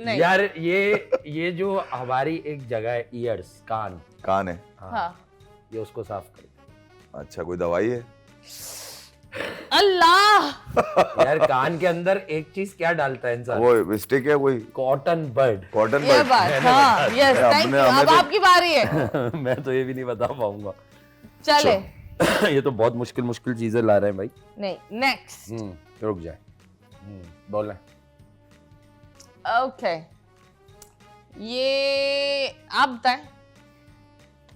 नहीं। यार ये जो हमारी एक जगह है, ईयर्स, कान। कान है। हाँ। ये उसको साफ कर। अच्छा कोई दवाई है? अल्लाह, यार कान के अंदर एक चीज क्या डालता है इंसान? वो स्टिक है कोई? Cotton bird. कॉटन ये बड? बात, हाँ, यस, अपने- थैंक यू। हमें अब तो- आपकी बारी है, मैं तो ये भी नहीं बता पाऊंगा। चले। ये तो बहुत मुश्किल मुश्किल चीजें ला रहे हैं भाई। नहीं, नेक्स्ट। रुक जाए। बोलना। ओके, ये आप बताएं।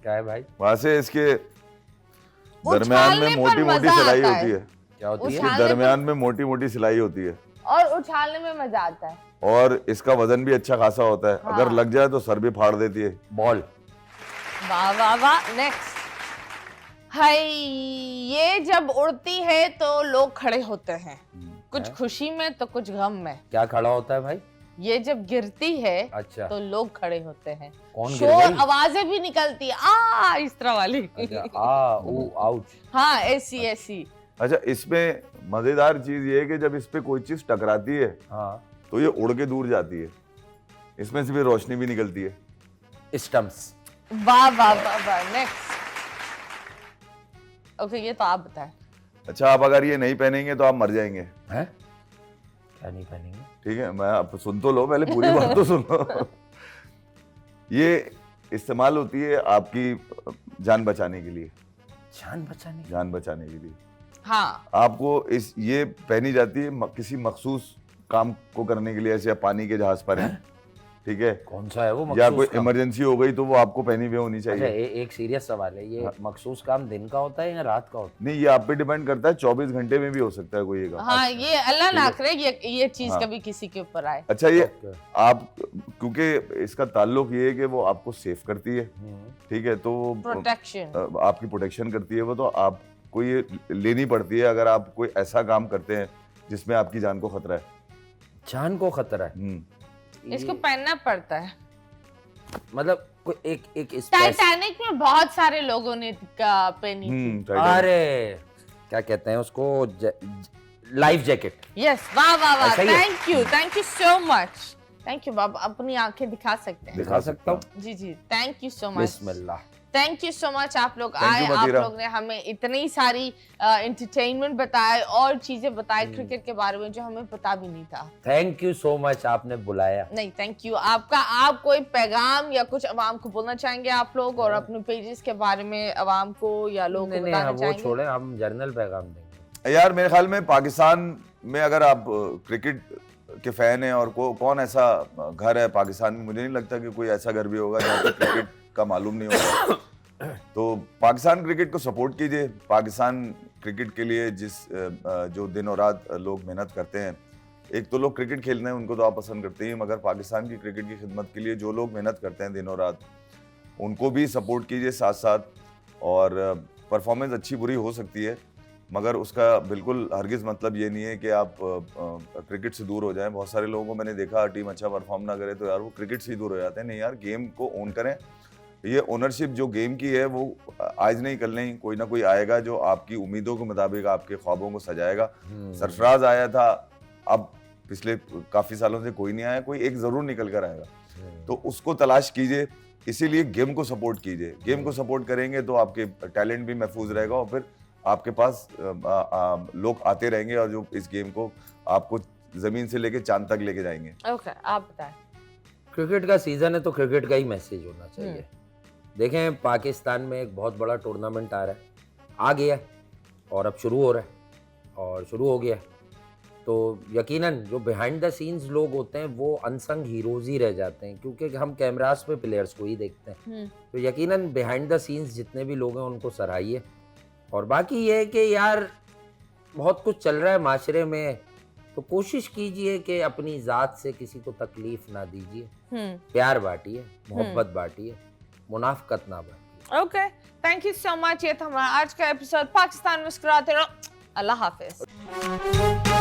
क्या है भाई? वहां से इसके दरमियान उछालने में पर मोटी मोटी मजा सिलाई आता होती है। क्या होती है? इसके उछालने दरमियान में मोटी मोटी सिलाई होती है और उछालने में मजा आता है। और इसका वजन भी अच्छा खासा होता है। हाँ। अगर लग जाए तो सर भी फाड़ देती है। बॉल। वाह वाह वाह, नेक्स्ट। हाय, ये जब उड़ती है तो लोग खड़े होते हैं, कुछ खुशी में तो कुछ गम में। क्या खड़ा होता है भाई? ये जब गिरती है अच्छा। तो लोग खड़े होते हैं, कौन गिर शोर गई? आवाजें भी निकलती है, आ इस तरह वाली। अच्छा, आ ऊ आउच। हाँ, ऐसी ऐसी। अच्छा इसमें मजेदार चीज ये है कि जब इस पे कोई चीज टकराती है हाँ, तो ये उड़ के दूर जाती है। इसमें से भी रोशनी भी निकलती है। स्टम्प्स। वाह वाह वाह वाह, नेक्स्ट। ओके, ये तो आप बताएं। अच्छा आप अगर ये नहीं पहनेंगे तो आप मर जाएंगे। हैं? क्या नहीं पहनेंगे? ठीक है, मैं आप सुन तो लो, पहले पूरी बात तो सुन लो। ये इस्तेमाल होती है आपकी जान बचाने के लिए। जान बचाने? जान बचाने के लिए हाँ, आपको ये पहनी जाती है किसी मखसूस काम को करने के लिए। ऐसे आप पानी के जहाज पर हैं, ठीक है, कौन सा है वो या मखसूस कोई काम? इमरजेंसी हो गई तो वो आपको पहनी हुई होनी अच्छा, चाहिए। एक सीरियस सवाल है, ये हाँ। मखसूस काम दिन का होता है या रात का होता नहीं, ये आप पे डिपेंड करता है, 24 घंटे में भी हो सकता है कोई ये काम। हाँ, ये अल्लाह ना करे ये चीज हाँ। कभी किसी के ऊपर आए। अच्छा ये है? आप, क्योंकि इसका ताल्लुक ये है कि वो आपको सेफ करती है, ठीक है, तो प्रोटेक्शन। आपकी प्रोटेक्शन करती है वो, तो आपको ये लेनी पड़ती है अगर आप कोई ऐसा काम करते हैं जिसमें आपकी जान को खतरा है। जान को खतरा है? इसको ये- पहनना पड़ता है। मतलब कोई एक टाइटैनिक में बहुत सारे लोगों ने पहनी थी। अरे क्या कहते हैं उसको, लाइफ जैकेट। यस, वाह वाह वाह, ऐसा ही है? Thank you so much, thank you. आप अपनी आंखें दिखा सकते हैं। दिखा सकता हूँ? जी जी, थैंक यू सो मच, बिस्मिल्लाह। Thank you so much. आप लोग Thank आए, you, आप मतीरा। लोग ने हमें इतनी सारी एंटरटेनमेंट बताए और चीजें बताए क्रिकेट के बारे में जो हमें पता भी नहीं था। थैंक यू सो मच, आपने बुलाया। नहीं, थैंक यू आपका। आप कोई पैगाम या कुछ अवाम को बोलना चाहेंगे आप लोग, और अपने पेजेस के बारे में अवाम को या लोगों को नहीं बताना वो चाहेंगे? छोड़े, हम जर्नल पैगाम देंगे। यार मेरे ख्याल में पाकिस्तान में अगर आप क्रिकेट के फैन हैं और कौन ऐसा घर है पाकिस्तान में, मुझे नहीं लगता कि कोई ऐसा घर भी होगा जहाँ पे क्रिकेट का मालूम नहीं होगा। तो पाकिस्तान क्रिकेट को सपोर्ट कीजिए। पाकिस्तान क्रिकेट के लिए जो दिन और रात लोग मेहनत करते हैं, एक तो लोग क्रिकेट खेलते हैं उनको तो आप पसंद करते ही, मगर पाकिस्तान की क्रिकेट की खिदमत के लिए जो लोग मेहनत करते हैं दिन और रात, उनको भी सपोर्ट कीजिए साथ साथ। और परफॉर्मेंस अच्छी बुरी हो सकती है, मगर उसका बिल्कुल हरगिज़ मतलब ये नहीं है कि आप क्रिकेट से दूर हो जाएं। बहुत सारे लोगों को मैंने देखा, टीम अच्छा परफॉर्म ना करे तो यार वो क्रिकेट से ही दूर हो जाते हैं। नहीं यार, गेम को ओन करें। ये ओनरशिप जो गेम की है वो आज नहीं कल नहीं, कोई ना कोई आएगा जो आपकी उम्मीदों के मुताबिक आपके ख्वाबों को सजाएगा। सरफराज आया था, अब पिछले काफ़ी सालों से कोई नहीं आया, कोई एक ज़रूर निकल कर आएगा, तो उसको तलाश कीजिए। इसीलिए गेम को सपोर्ट कीजिए। गेम को सपोर्ट करेंगे तो आपके टैलेंट भी महफूज रहेगा और फिर आपके पास लोग आते रहेंगे और जो इस गेम को आपको जमीन से लेके चांद तक लेके जाएंगे। ओके, आप बताएं। क्रिकेट का सीजन है तो क्रिकेट का ही मैसेज होना चाहिए। देखें, पाकिस्तान में एक बहुत बड़ा टूर्नामेंट आ रहा है, आ गया है और अब शुरू हो रहा है और शुरू हो गया है। तो यकीनन जो बिहाइंड द सीन्स लोग होते हैं वो अनसंग हीरोज ही रह जाते हैं, क्योंकि हम कैमरास पे प्लेयर्स को ही देखते हैं। तो यकीनन बिहाइंड द सीन्स जितने भी लोग हैं उनको सराहिए। और बाकी ये है कि यार बहुत कुछ चल रहा है माशरे में, तो कोशिश कीजिए कि अपनी ज़ात से किसी को तकलीफ ना दीजिए, प्यार बांटिए, मोहब्बत बांटिए, मुनाफकत ना बांटिए। Okay, thank you so much. ये था हमारा आज का एपिसोड। पाकिस्तान मुस्कुराते रहो। अल्लाह हाफिज।